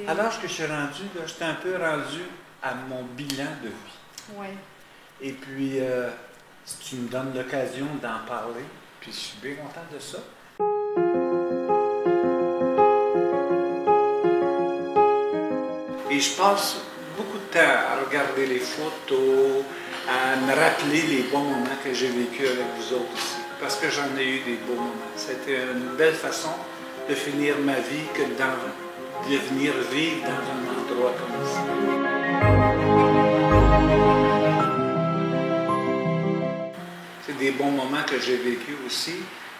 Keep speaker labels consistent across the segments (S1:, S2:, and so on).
S1: À l'âge que je suis rendu, là, j'étais un peu rendu à mon bilan de vie.
S2: Oui.
S1: Et puis, tu me donnes l'occasion d'en parler, puis je suis bien content de ça. Et je passe beaucoup de temps à regarder les photos, à me rappeler les bons moments que j'ai vécus avec vous autres ici. Parce que j'en ai eu des beaux moments. C'était une belle façon de finir ma vie que de venir vivre dans un endroit comme ça. C'est des bons moments que j'ai vécus aussi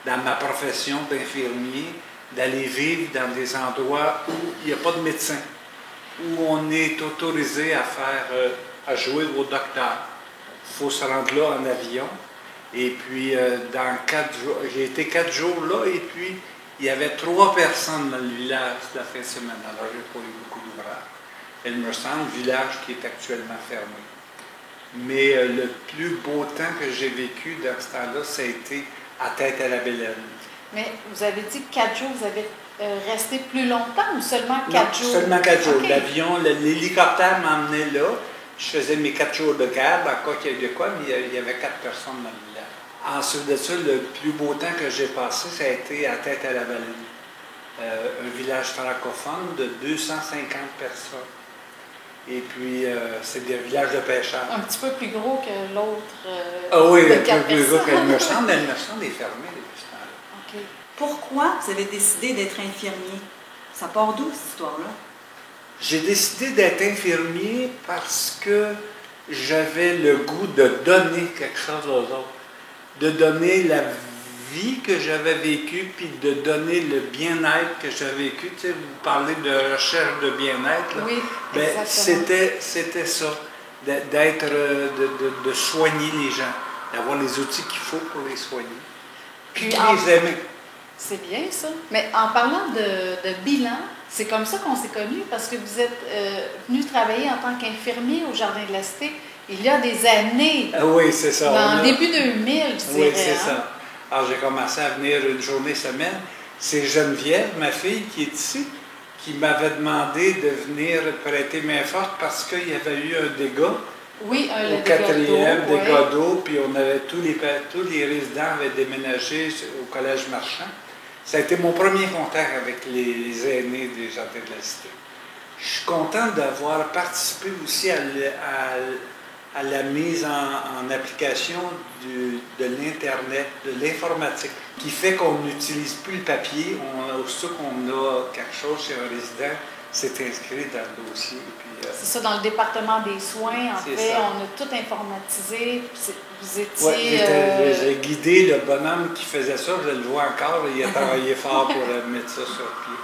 S1: dans ma profession d'infirmier, d'aller vivre dans des endroits où il n'y a pas de médecin, où on est autorisé à à jouer au docteur. Il faut se rendre là en avion. Et puis, dans 4 jours, j'ai été 4 jours là, et puis, il y avait 3 personnes dans le village la fin de semaine. Alors, j'ai pas eu beaucoup d'ouvrages. Il me semble, village qui est actuellement fermé. Mais le plus beau temps que j'ai vécu dans ce temps-là, ça a été à Tête-à-la-Baleine.
S2: Mais vous avez dit que 4 jours, vous avez resté plus longtemps ou seulement 4 jours?
S1: Seulement 4 jours.
S2: Okay.
S1: L'avion, l'hélicoptère m'emmenait là. Je faisais mes 4 jours de cab, en cas qu'il y ait de quoi, mais il y avait 4 personnes dans le village. Ensuite de ça, le plus beau temps que j'ai passé, ça a été à Tête-à-la-Baleine. Un village francophone de 250 personnes. Et puis, c'est des villages de pêcheurs.
S2: Un petit peu plus gros que l'autre.
S1: Ah oui, un peu plus gros qu'elle me semble. Elle me semble est fermée depuis ce temps-là.
S3: OK. Pourquoi vous avez décidé d'être infirmier? Ça part d'où, cette histoire-là?
S1: J'ai décidé d'être infirmier parce que j'avais le goût de donner quelque chose aux autres. De donner la vie que j'avais vécue, puis de donner le bien-être que j'avais vécu. Tu sais, vous parlez de recherche de bien-être. Là.
S2: Oui,
S1: ben,
S2: exactement.
S1: c'était ça, de soigner les gens, d'avoir les outils qu'il faut pour les soigner, puis les aimer.
S2: C'est bien ça. Mais en parlant de bilan, c'est comme ça qu'on s'est connus, parce que vous êtes venu travailler en tant qu'infirmier au Jardin de la Cité il y a des années.
S1: Ah oui, c'est ça.
S2: Dans début 2000, je dirais.
S1: Oui, c'est ça. Alors, j'ai commencé à venir une journée semaine. C'est Geneviève, ma fille, qui est ici, qui m'avait demandé de venir prêter main forte parce qu'il y avait eu un dégât.
S2: Oui,
S1: au 4e dégât d'eau, puis on avait tous les résidents avaient déménagé au Collège Marchand. Ça a été mon premier contact avec les aînés des Jardins de la Cité. Je suis content d'avoir participé aussi à la mise en application de l'Internet, de l'informatique, qui fait qu'on n'utilise plus le papier. Aussitôt qu'on a quelque chose chez un résident, c'est inscrit dans le dossier.
S2: C'est ça, dans le département des soins, en fait,
S1: ça.
S2: on a tout informatisé. Vous étiez...
S1: Ouais, j'ai guidé le bonhomme qui faisait ça, je le vois encore, il a travaillé fort pour mettre ça sur pied.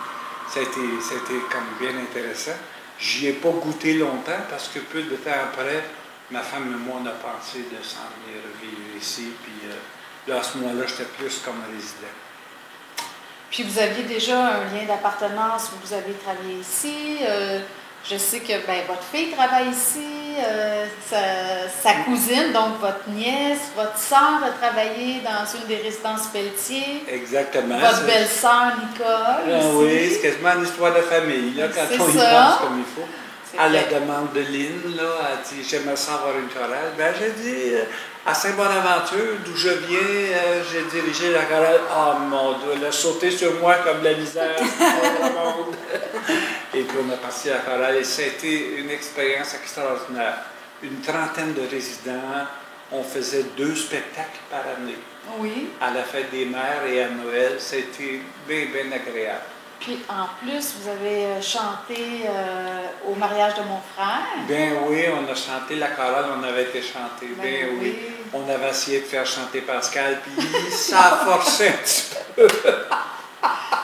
S1: Ça a été comme bien intéressant. J'y ai pas goûté longtemps parce que peu de temps après, ma femme et moi, on a pensé de s'en venir vivre ici. Puis là, à ce moment-là, j'étais plus comme résident.
S2: Puis vous aviez déjà un lien d'appartenance, vous avez travaillé ici. Je sais que votre fille travaille ici, sa cousine, donc votre nièce, votre sœur a travaillé dans une des résidences Pelletier.
S1: Exactement.
S2: Votre belle-sœur Nicole.
S1: Ah, oui, c'est quasiment une histoire de famille, là, quand on y pense comme il faut. À la demande de Lynn, là, elle dit « J'aimerais ça avoir une chorale. » Ben, j'ai dit à Saint-Bonaventure, d'où je viens, j'ai dirigé la chorale. Ah, mon Dieu, elle a sauté sur moi comme la misère. Et puis, on a parti à la chorale. Et ça a été une expérience extraordinaire. Une trentaine de résidents. On faisait 2 spectacles par année.
S2: Oui.
S1: À la fête des mères et à Noël. Ça a été bien, bien agréable.
S2: Puis en plus, vous avez chanté au mariage de mon frère.
S1: Ben oui, on a chanté la chorale, on avait été chanté. Ben oui. On avait essayé de faire chanter Pascal, puis ça a forcé un petit peu.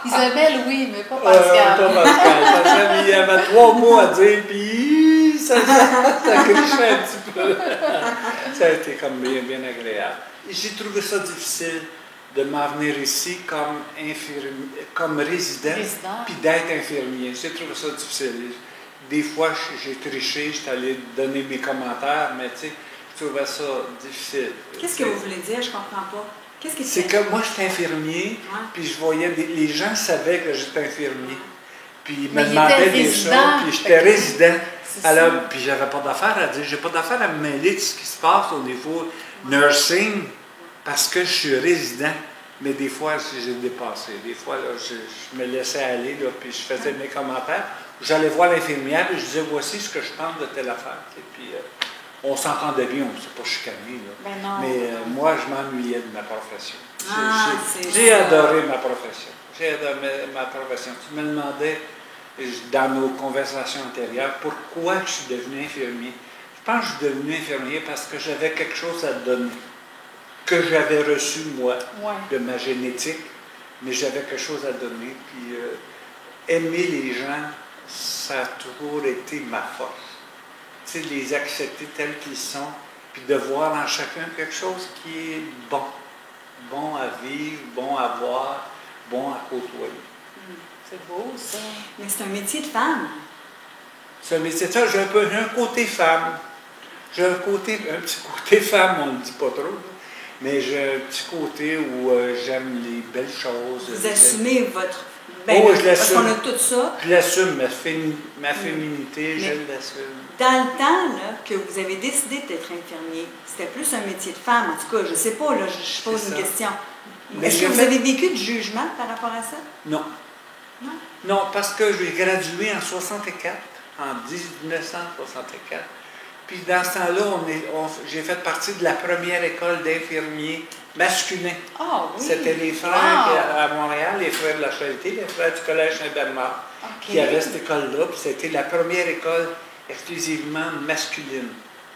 S2: Isabelle, oui, mais pas Pascal.
S1: Pas Pascal. Pascal, il y avait 3 mots à dire, puis ça grichait un petit peu. Ça a été comme bien, bien agréable. J'ai trouvé ça difficile de m'en venir ici comme résident. Puis d'être infirmier. J'ai trouvé ça difficile. Des fois, j'ai triché, j'étais allé donner mes commentaires, mais tu sais, je trouvais ça difficile.
S3: Qu'est-ce que vous voulez dire? Je comprends pas. Qu'est-ce que
S1: c'est que moi, j'étais infirmier, puis je voyais, les gens savaient que j'étais infirmier. Puis il me
S2: Mais il
S1: demandait
S2: était
S1: des
S2: résident.
S1: choses, puis j'étais résident.
S2: C'est
S1: Alors,
S2: ça.
S1: puis j'avais pas d'affaire à dire, j'ai pas d'affaire à me mêler de ce qui se passe au niveau nursing parce que je suis résident. Mais des fois, j'ai dépassé. Des fois, là, je me laissais aller, là, puis je faisais mes commentaires. J'allais voir l'infirmière, puis je disais, voici ce que je pense de telle affaire. Et puis, on s'entendait bien, on ne s'est pas chicané, là.
S2: Ben non.
S1: Mais moi, je m'ennuyais de ma profession.
S3: c'est
S1: J'ai
S3: ça.
S1: adoré ma profession. J'ai adoré ma profession. Tu me demandais, dans nos conversations antérieures, pourquoi je suis devenu infirmier. Je pense que je suis devenu infirmier parce que j'avais quelque chose à donner, que j'avais reçu, moi,
S2: Ouais.
S1: de ma génétique, mais j'avais quelque chose à donner. Puis aimer les gens, ça a toujours été ma force. Tu sais, les accepter tels qu'ils sont, puis de voir en chacun quelque chose qui est bon. Bon à vivre, bon à voir, bon à côtoyer.
S2: C'est beau, ça.
S3: Mais c'est un métier de femme.
S1: C'est un métier de ça, j'ai un côté femme. J'ai un petit côté femme, on ne le dit pas trop, là. Mais j'ai un petit côté où j'aime les belles choses.
S3: Vous assumez votre...
S1: Oh, je
S3: parce
S1: l'assume.
S3: qu'on a tout ça.
S1: Je l'assume, ma féminité, je l'assume.
S3: Dans le temps là, que vous avez décidé d'être infirmier, c'était plus un métier de femme. En tout cas, je ne sais pas, là, je pose
S1: C'est
S3: une
S1: ça.
S3: question.
S1: Mais
S3: Est-ce
S1: j'ai
S3: que vous
S1: fait-
S3: avez vécu de jugement par rapport à ça?
S1: Non.
S3: Non?
S1: Non, parce que j'ai gradué en 64, en 1964. Puis dans ce temps-là, j'ai fait partie de la première école d'infirmiers masculins.
S2: Ah oui.
S1: C'était les frères
S2: Wow.
S1: à Montréal, les frères de la Charité, les frères du Collège Saint-Bernard,
S2: OK.
S1: qui avaient cette école-là. Puis c'était la première école exclusivement masculine.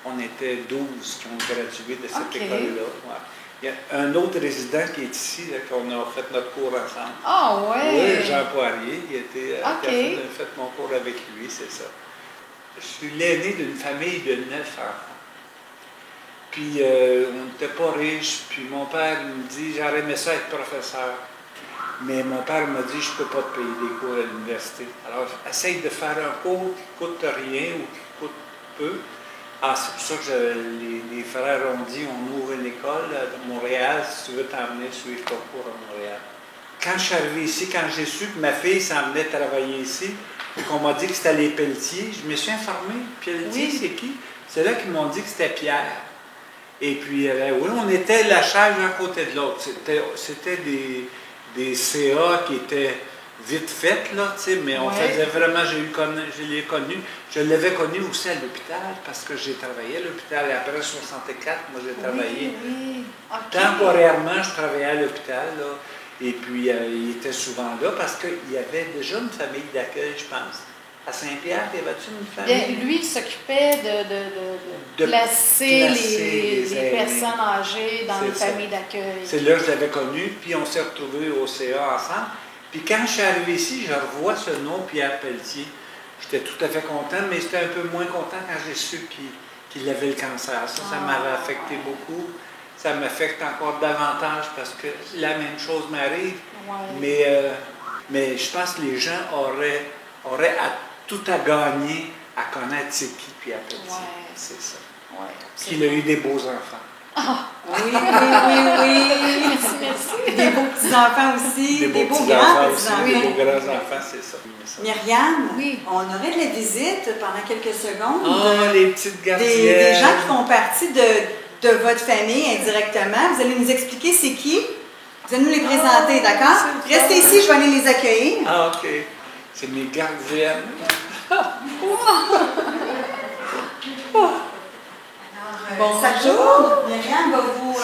S1: On était 12 qui ont gradué de cette
S2: OK.
S1: école-là. Ouais. Il y a un autre résident qui est ici, là, qu'on a fait notre cours ensemble.
S2: Ah ouais.
S1: Oui, Jean Poirier, qui
S2: OK.
S1: a fait mon cours avec lui, c'est ça. Je suis l'aîné d'une famille de 9 enfants. Puis on n'était pas riches, puis mon père me dit, j'aurais aimé ça être professeur. Mais mon père m'a dit, je ne peux pas te payer des cours à l'université. Alors, essaye de faire un cours qui ne coûte rien ou qui coûte peu. Ah, c'est pour ça que les frères ont dit, on ouvre une école à Montréal, si tu veux t'emmener suivre ton cours à Montréal. Quand je suis arrivé ici, quand j'ai su que ma fille s'en venait travailler ici, et qu'on m'a dit que c'était les Pelletier, je me suis informé. Pelletier,
S2: Oui.
S1: c'est qui? C'est là qu'ils m'ont dit que c'était Pierre. Et puis, oui, on était la chaise d'un côté de l'autre. C'était des CA qui étaient vite faites, là, tu sais, mais on
S2: Ouais.
S1: faisait vraiment, je l'ai connu. Je l'avais connu aussi à l'hôpital, parce que j'ai travaillé à l'hôpital. Et après 64, moi, j'ai travaillé.
S2: Oui. OK.
S1: Temporairement, je travaillais à l'hôpital, là. Et puis, il était souvent là, parce qu'il y avait déjà une famille d'accueil, je pense. À Saint-Pierre, y avait-tu une famille?
S2: Bien, lui, il s'occupait de
S1: De
S2: placer
S1: placer les aînés.
S2: personnes âgées dans
S1: C'est
S2: les
S1: ça.
S2: familles d'accueil.
S1: C'est là que je l'avais connu, puis on s'est retrouvés au CA ensemble. Puis quand je suis arrivé ici, je revois ce nom, Pierre Pelletier. J'étais tout à fait content, mais j'étais un peu moins content quand j'ai su qu'il avait le cancer. Ça m'avait affecté beaucoup. Ça m'affecte encore davantage parce que la même chose m'arrive.
S2: Ouais.
S1: Mais je pense que les gens auraient tout à gagner à connaître c'est qui Pierre Pelletier.
S2: Ouais.
S1: C'est ça.
S2: Ouais,
S1: Qu'il a eu des beaux enfants.
S3: Oui, oui, oui.
S2: Merci, merci.
S3: Des beaux petits-enfants aussi. Des beaux
S1: petits-enfants
S3: grands
S1: aussi,
S3: petits-enfants.
S1: des beaux grands-enfants, c'est ça.
S3: Myriam,
S2: Oui.
S3: on aurait de la visite pendant quelques secondes.
S1: Ah, les petites gardiennes.
S3: Des gens qui font partie de votre famille indirectement. Vous allez nous expliquer c'est qui. Vous allez nous les présenter, d'accord?
S2: c'est
S3: Restez ici, je vais aller les accueillir.
S1: Ah, OK. C'est mes gardiennes.
S3: Bonjour. Myriam va vous...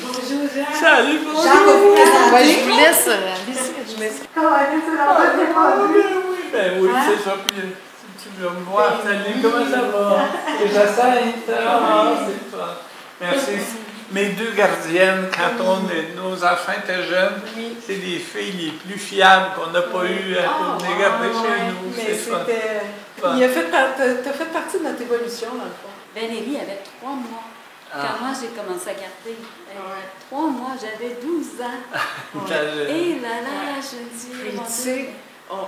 S2: Bonjour, Jean.
S1: Salut,
S3: Jean va vous présenter.
S2: Ouais, je vous laisse. Allez-y.
S1: Ben oui, c'est ça. Puis tu veux me voir. Salut, comment ça va? C'est Jacinthe. Ah, c'est ça. Merci. Mes deux gardiennes, quand nos enfants étaient jeunes, c'est les filles les plus fiables qu'on n'a pas eues à venir garder chez nous.
S4: Mais
S1: C'est fun.
S4: t'as fait partie de notre évolution, dans le fond.
S5: Valérie avait 3 mois. Quand moi, j'ai commencé à garder.
S4: Ouais.
S5: 3 mois, j'avais 12 ans. Et là, je me dis,
S4: Puis,
S5: mon
S4: tu
S5: Dieu.
S4: sais,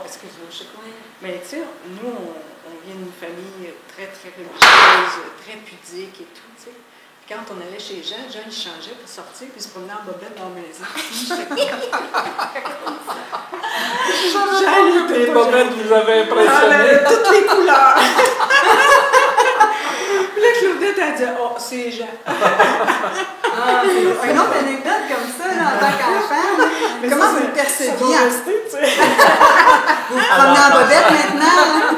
S4: excuse-moi, je sais pas.
S5: Ouais.
S4: Mais tu sais, nous, on vient d'une famille très, très religieuse, très pudique et tout, tu sais. Quand on allait chez Jean, il changeait pour sortir, puis il se promenait en bobette dans la maison.
S1: Les bobettes vous avez
S4: Elle
S1: impressionné.
S4: avait toutes les couleurs. Puis là, Claudette a dit « Oh, c'est Jean. »
S3: Une autre anecdote comme ça, là, en tant qu'enfant, là. Comment vous le perceviez?
S4: Ça va rester, tu sais.
S3: Vous vous promenez en bobette maintenant, là?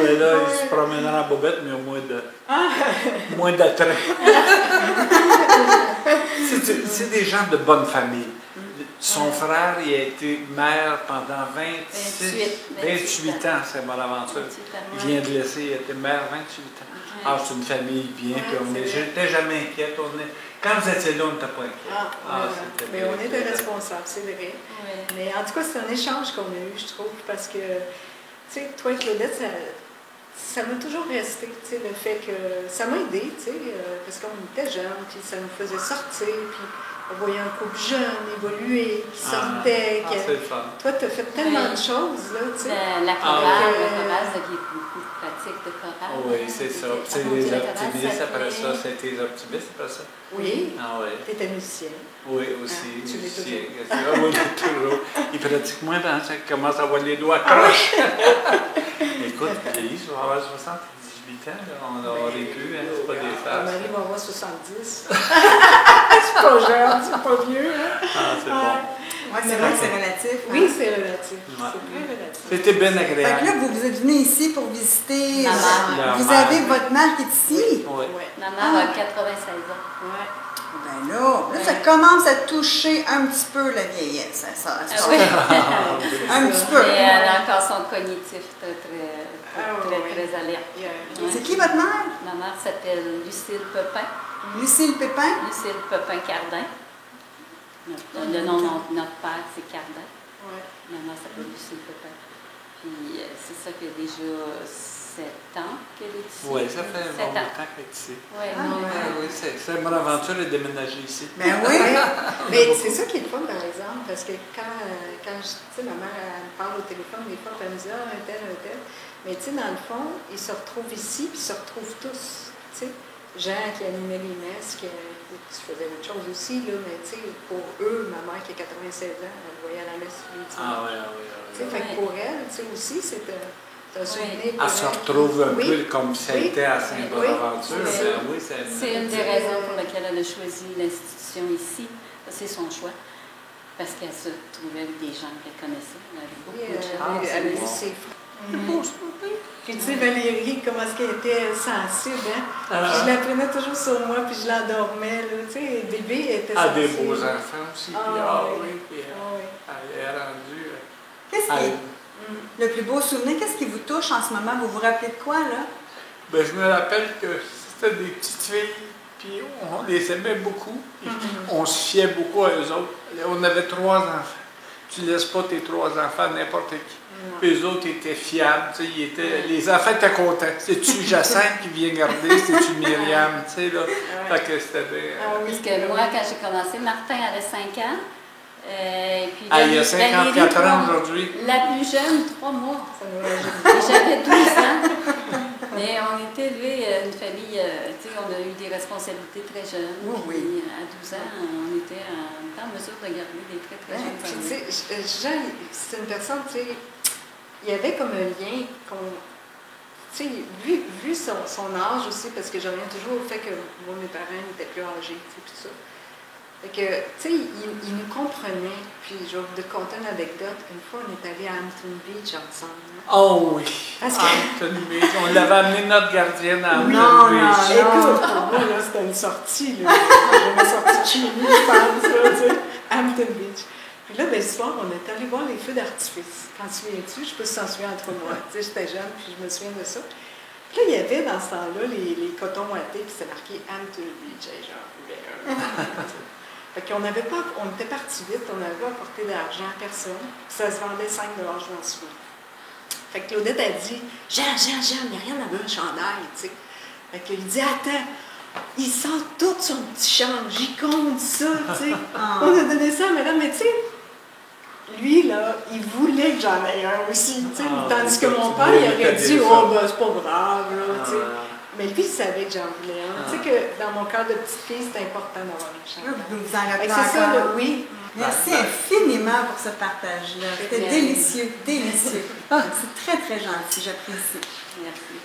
S1: Mais là, il se promènera en bobette, mais au moins d'attrait. C'est des gens de bonne famille. Son frère, il a été maire pendant 28 ans, c'est Bonaventure. Il vient de laisser, il a été maire 28 ans. Ah, c'est une famille bien, puis j'étais jamais inquiète. Quand vous étiez là, on n'était pas inquiète.
S4: Mais on était responsables, c'est vrai. Mais en tout cas, c'est un échange qu'on a eu, je trouve, parce que, tu sais, toi, Claudette, ça m'a toujours resté, tu sais, le fait que ça m'a aidé, tu sais, parce qu'on était jeunes, puis ça nous faisait sortir, puis on voyait un couple jeune évoluer, qui sortait.
S1: C'est le fun.
S4: Toi, tu as fait tellement de choses, là, tu sais.
S5: La chorale, le chorale, ça qui est beaucoup de pratique de chorale.
S1: Oui, c'est ça. C'est les optimistes après ça. C'était les optimistes après ça.
S4: Oui.
S1: Ah oui.
S4: Tu étais musicien.
S1: Oui, aussi.
S4: Tu l'es
S1: musicien. Oui, toujours. Il pratique moins bien, ça commence à avoir les doigts croches. Écoute, il je vais avoir 78 ans, là. On aurait pu, hein, c'est pas des farces.
S4: Marie va avoir 70. C'est pas jeune, c'est pas vieux. Hein?
S1: Ah, c'est bon.
S3: Oui, c'est vrai que c'est relatif. Hein?
S4: Oui, c'est relatif.
S1: Ouais.
S4: C'est très relatif.
S1: C'était bien
S3: Fait que
S1: agréable.
S3: là, vous êtes venu ici pour visiter.
S5: Ma mère.
S3: Vous avez votre mère qui est ici.
S1: Oui.
S4: Ouais.
S5: Ma mère a 96 ans.
S4: Ouais.
S3: Ben là, ça commence à toucher un petit peu la vieillesse, hein, ça.
S5: Oui.
S3: Un petit peu.
S5: Mais elle a encore son cognitif très, très,
S4: Ah,
S5: très,
S4: oui.
S5: très alerte.
S4: Yeah.
S5: Ouais.
S3: C'est qui votre mère?
S5: Ma mère s'appelle Lucille Pepin.
S3: Lucille Pépin?
S5: Lucille Pepin-Cardin. Le nom de notre père, c'est Cardin.
S4: Ouais.
S5: Ma mère s'appelle Lucille Pepin. Puis c'est ça fait déjà 7 ans qu'elle est ici.
S1: Oui, ça fait un
S5: 7
S1: bon
S5: ans.
S1: temps qu'elle est ici.
S5: Ouais,
S3: Ah,
S5: non,
S1: Oui, c'est mon aventure de déménager ici.
S3: Ben oui.
S4: Mais c'est ça qui est le fun, par exemple, parce que quand tu sais, ma mère, elle me parle au téléphone, des fois, puis elle me dit « Ah, un tel. » Mais tu sais, dans le fond, ils se retrouvent ici, puis ils se retrouvent tous, tu sais. Jean qui animait les messes, qui faisait autre chose aussi, là, mais tu sais, pour eux, ma mère qui a 96 ans, elle voyait à la messe tous les dimanches.
S1: Ah oui.
S4: Tu sais, fait que pour elle, tu sais, aussi, c'est un souvenir.
S1: Elle se retrouve un
S4: Oui.
S1: peu comme ça a
S4: Oui.
S1: été à Saint-Bonaventure.
S5: Oui.
S1: Oui, c'est
S5: C'est une des raisons pour lesquelles elle a choisi l'institution ici. C'est son choix. Parce qu'elle se trouvait avec des gens qu'elle connaissait. Elle avait beaucoup
S4: Oui,
S5: de gens.
S4: elle a vu
S1: bon.
S4: ses Puis tu sais, Valérie, comment est-ce qu'elle était sensible, hein?
S1: Ah.
S4: Je la prenais toujours sur moi, puis je l'endormais, là. Tu sais, bébé, elle était
S1: Ah,
S4: sensible.
S1: des beaux enfants aussi.
S4: Ah,
S1: Puis,
S4: oui.
S1: puis,
S4: Ah, oui.
S1: elle est rendue.
S3: Qu'est-ce qui est le plus beau souvenir? Qu'est-ce qui vous touche en ce moment? Vous vous rappelez de quoi, là?
S1: Ben, je me rappelle que c'était des petites filles, puis on les aimait beaucoup. Puis on se fiait beaucoup à eux autres. On avait 3 enfants. Tu ne laisses pas tes 3 enfants à n'importe qui. Eux autres étaient fiables, tu sais, les enfants étaient contents. C'est-tu Jacinthe qui vient garder, c'est-tu Myriam, tu sais, là. Fait que c'était bien.
S4: Ah oui.
S5: Parce que moi, quand j'ai commencé, Martin avait 5 ans. Puis
S1: Ah, il y a
S5: Valérie,
S1: 54 ans
S5: 3 mois.
S1: aujourd'hui.
S5: La plus jeune, 3 mois.
S4: Ça nous rajeunit.
S5: Et j'avais 12 ans. Mais on était élevés, une famille, tu sais, on a eu des responsabilités très jeunes.
S3: Oui, oui.
S5: Puis à 12 ans, on était en mesure de garder des très, très jeunes
S4: Puis
S5: familles.
S4: tu sais, Jean, c'est une personne, tu sais, il y avait comme un lien qu'on. Tu sais, vu son âge aussi, parce que je reviens toujours au fait que moi, mes parents étaient plus âgés, tu sais, tout ça. Fait que, tu sais, il nous comprenait. Puis, je vais vous conter une anecdote. Une fois, on est allé à Hampton Beach ensemble.
S1: Oh oui.
S4: Parce que-
S1: Hampton Beach. On l'avait amené notre gardienne à Hampton
S3: Non,
S1: Beach.
S4: Écoute, pour moi, là, c'était une sortie, là. Une sortie de chez nous, je pense, là, tu sais. Hampton Beach. Puis là, ben, ce soir, on est allé voir les feux d'artifice. T'en souviens-tu? Je ne sais pas si t'en souviens entre moi. Tu sais, j'étais jeune, puis je me souviens de ça. Puis là, il y avait dans ce temps-là les cotons ouatés, puis c'était marqué Hampton Beach. Et genre, fait qu'on n'avait pas, on était parti vite, on n'avait pas apporté d'argent à personne. Puis ça se vendait 5 $, je m'en souviens. Fait que Claudette a dit Jean, il n'y a rien à voir un chandail, tu sais. Fait qu'il dit attends, il sort tout son petit change, il compte ça, tu sais. On a donné ça à madame, mais tu sais, lui, là, il voulait que j'en aie un aussi, tu sais.
S1: Ah,
S4: Tandis que mon
S1: tu
S4: père,
S1: voulais
S4: il aurait
S1: lui
S4: dit
S1: cadeau
S4: oh,
S1: ça.
S4: ben, c'est pas grave, là, tu sais. Mais lui, il savait que j'en voulais un. Tu sais que dans mon cœur de petite fille, c'est important d'avoir un chandail.
S3: Vous en rappelez
S4: C'est ça,
S3: encore.
S4: oui.
S3: Merci infiniment pour ce partage-là. C'était
S5: bien.
S3: délicieux, délicieux. C'est très, très gentil, j'apprécie.
S5: Merci.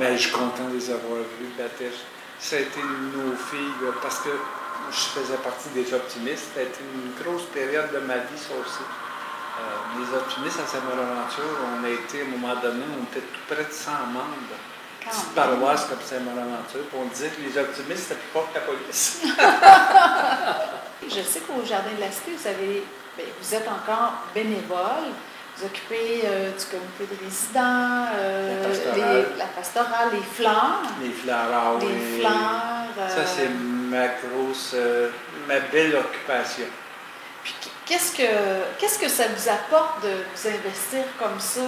S1: Mais je suis content de les avoir vus, Baptiste. Ça a été nos filles, parce que je faisais partie des optimistes. Ça a été une grosse période de ma vie, ça aussi. Les optimistes à Saint-Bonaventure, on a été, à un moment donné, on était tout près de 100 membres. Petite paroisse comme Saint-Bonaventure, puis on disait que les optimistes, c'était plus fort que la police.
S2: Je sais qu'au Jardin de la Cité, vous êtes encore bénévole. Vous occupez du comité de résidents, la pastorale, les fleurs.
S1: Les fleurs, ah oui.
S2: Les fleurs.
S1: Ça, c'est ma belle occupation.
S2: Puis qu'est-ce que ça vous apporte de vous investir comme ça?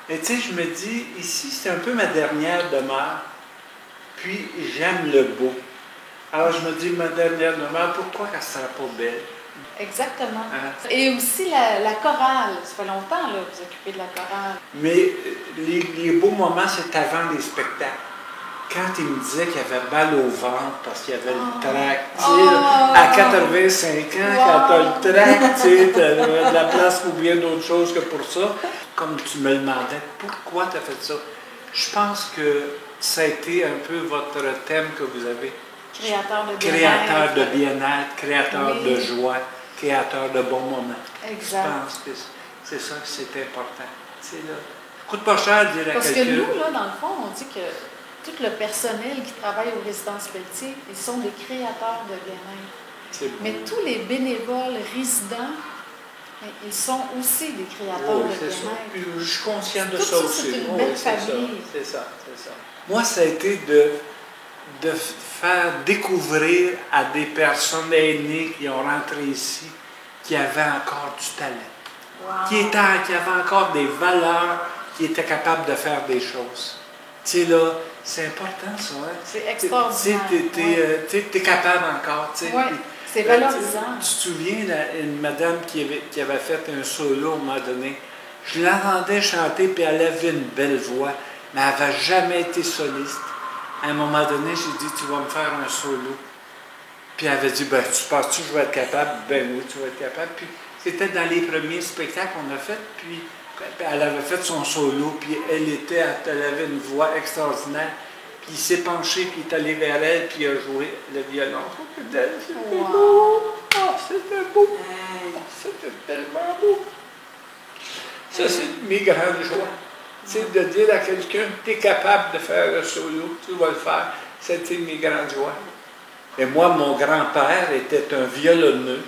S1: Et tu sais, je me dis, ici, c'est un peu ma dernière demeure. Puis, j'aime le beau. Alors, je me dis, ma dernière demeure, pourquoi elle ne sera pas belle?
S2: Exactement.
S1: Hein?
S2: Et aussi la chorale. Ça fait longtemps là, que vous occupez de la chorale.
S1: Mais les beaux moments, c'est avant les spectacles. Quand il me disait qu'il avait mal au ventre parce qu'il avait le trac, tu sais, à 85 ans, quand tu as le trac, tu sais, tu as de la place pour bien d'autres choses que pour ça. Comme tu me demandais, pourquoi tu as fait ça? Je pense que ça a été un peu votre thème que vous avez.
S2: Créateur de bien-être.
S1: Créateur de bien-être, créateur de joie, créateur de bons moments.
S2: Exact.
S1: Je pense que c'est ça que c'est important. Tu sais, là, coûte pas cher de dire à
S2: Parce que
S1: quelqu'un.
S2: nous, là, dans le fond, on dit que tout le personnel qui travaille aux résidences Pelletier, ils sont des créateurs de bien-être.
S1: C'est beau.
S2: Mais tous les bénévoles résidents, ils sont aussi des créateurs
S1: Oui,
S2: de
S1: c'est ça.
S2: bien-être.
S1: Puis je suis conscient de
S2: Tout
S1: ça
S2: ça,
S1: aussi.
S2: c'est une
S1: Oui,
S2: belle
S1: c'est ça.
S2: famille.
S1: C'est ça, c'est ça. Moi, ça a été de faire découvrir à des personnes aînées qui ont rentré ici, qui avaient encore du talent,
S2: Wow.
S1: qui avaient encore des valeurs, qui étaient capables de faire des choses. Tu sais, là, c'est important, ça. Hein?
S2: C'est extraordinaire.
S1: Tu es capable encore. Tu sais.
S2: Oui,
S1: Puis,
S2: c'est valorisant.
S1: Tu te souviens, une madame qui avait fait un solo à un moment donné, je l'entendais chanter, puis elle avait une belle voix, mais elle n'avait jamais été soliste. À un moment donné, j'ai dit, tu vas me faire un solo. Puis elle avait dit, ben, tu penses-tu que je vais être capable? Ben oui, tu vas être capable. Puis c'était dans les premiers spectacles qu'on a fait, puis elle avait fait son solo, puis elle avait une voix extraordinaire. Puis il s'est penché, puis il est allé vers elle, puis il a joué le violon. C'était beau! Ah, c'était beau! C'était tellement beau! Ça, c'est mes grandes joies. C'est de dire à quelqu'un, tu es capable de faire le solo, tu vas le faire. C'était mes grandes joies. Et moi, mon grand-père était un violonneux.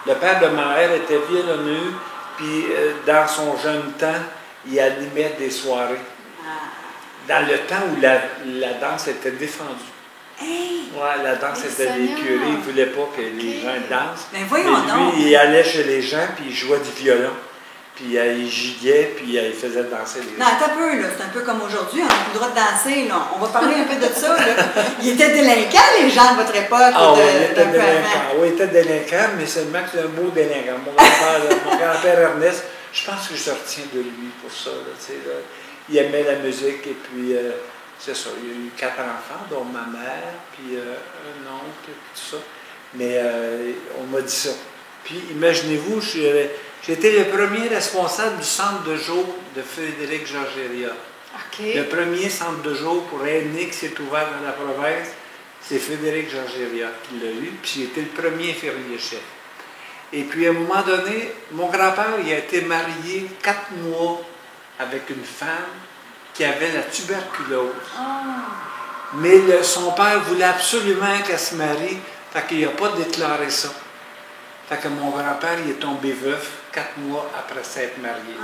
S1: Le père de ma mère était violonneux, puis dans son jeune temps, il animait des soirées. Dans le temps où la danse était défendue.
S3: Hey!
S1: Ouais, la danse était
S2: Seigneur.
S1: des curés, il ne voulait pas que les gens dansent.
S3: Ben voyons
S1: Mais lui,
S3: donc.
S1: il allait chez les gens, puis il jouait du violon. Puis il giguait, puis il faisait danser les
S3: Non,
S1: gens.
S3: attends un peu, là. C'est un peu comme aujourd'hui, on n'a plus le droit de danser, là. On va parler un peu de ça, là. Ils étaient délinquants, les gens de votre époque,
S1: Ah oui, il
S3: d'un
S1: était
S3: peu
S1: délinquant.
S3: avant.
S1: Oui, il était délinquant, mais seulement que le mot délinquant. Mon grand-père Ernest, je pense que je retiens de lui pour ça. Là, tu sais, là. Il aimait la musique, et puis, c'est ça, il y a eu 4 enfants, dont ma mère, puis un oncle, puis tout ça. Mais on m'a dit ça. Puis, imaginez-vous, j'étais le premier responsable du centre de jour de Frédéric Georgéria.
S2: OK.
S1: Le premier centre de jour pour aînés qui s'est ouvert dans la province, c'est Frédéric Georgéria qui l'a eu, puis j'étais le premier infirmier-chef. Et puis, à un moment donné, mon grand-père, il a été marié 4 mois avec une femme qui avait la tuberculose. Mais son père voulait absolument qu'elle se marie, fait qu'il n'a pas déclaré ça. Fait que mon grand-père, il est tombé veuf 4 mois après s'être marié.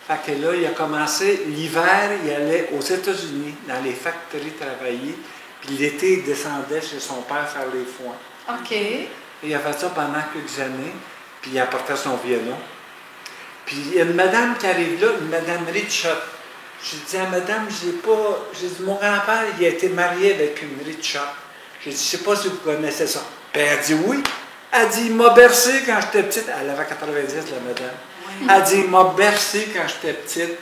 S1: Fait que là, il a commencé, l'hiver, il allait aux États-Unis, dans les factories travailler, puis l'été, il descendait chez son père faire les foins.
S2: OK.
S1: Et il a fait ça pendant quelques années, puis il apportait son violon. Puis il y a une madame qui arrive là, une madame Richard. J'ai dit à madame, j'ai dit, mon grand-père, il a été marié avec une Richard. J'ai dit, je ne sais pas si vous connaissez ça. Puis elle a dit oui. Elle dit, il m'a bercé quand j'étais petite. Elle avait 90, la madame. Elle dit, il m'a bercé quand j'étais petite.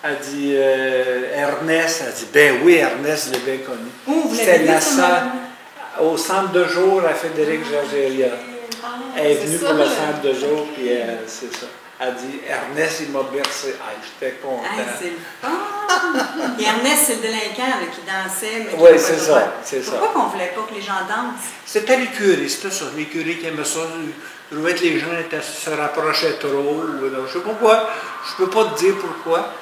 S1: Elle dit Ernest. Elle dit ben oui, Ernest, je l'ai bien connu.
S3: Où vous
S1: C'était
S3: l'avez
S1: la
S3: vu,
S1: salle au centre de jour à Frédéric Jageria. Elle est venue pour le centre de jour, puis c'est ça. Elle dit Ernest, il m'a bercé. Ah, j'étais content.
S3: Ah, c'est le fun! Et Ernest, c'est le délinquant là, qui dansait, mais qui
S1: Oui,
S3: n'avait
S1: c'est
S3: pas le
S1: ça,
S3: droit.
S1: c'est ça.
S3: Pourquoi qu'on ne voulait pas que les gens dansent?
S1: C'était les curés, c'était ça. Les curés qui aimaient ça. Je trouvais que les gens se rapprochaient trop. Je ne sais pas pourquoi. Je ne peux pas te dire pourquoi.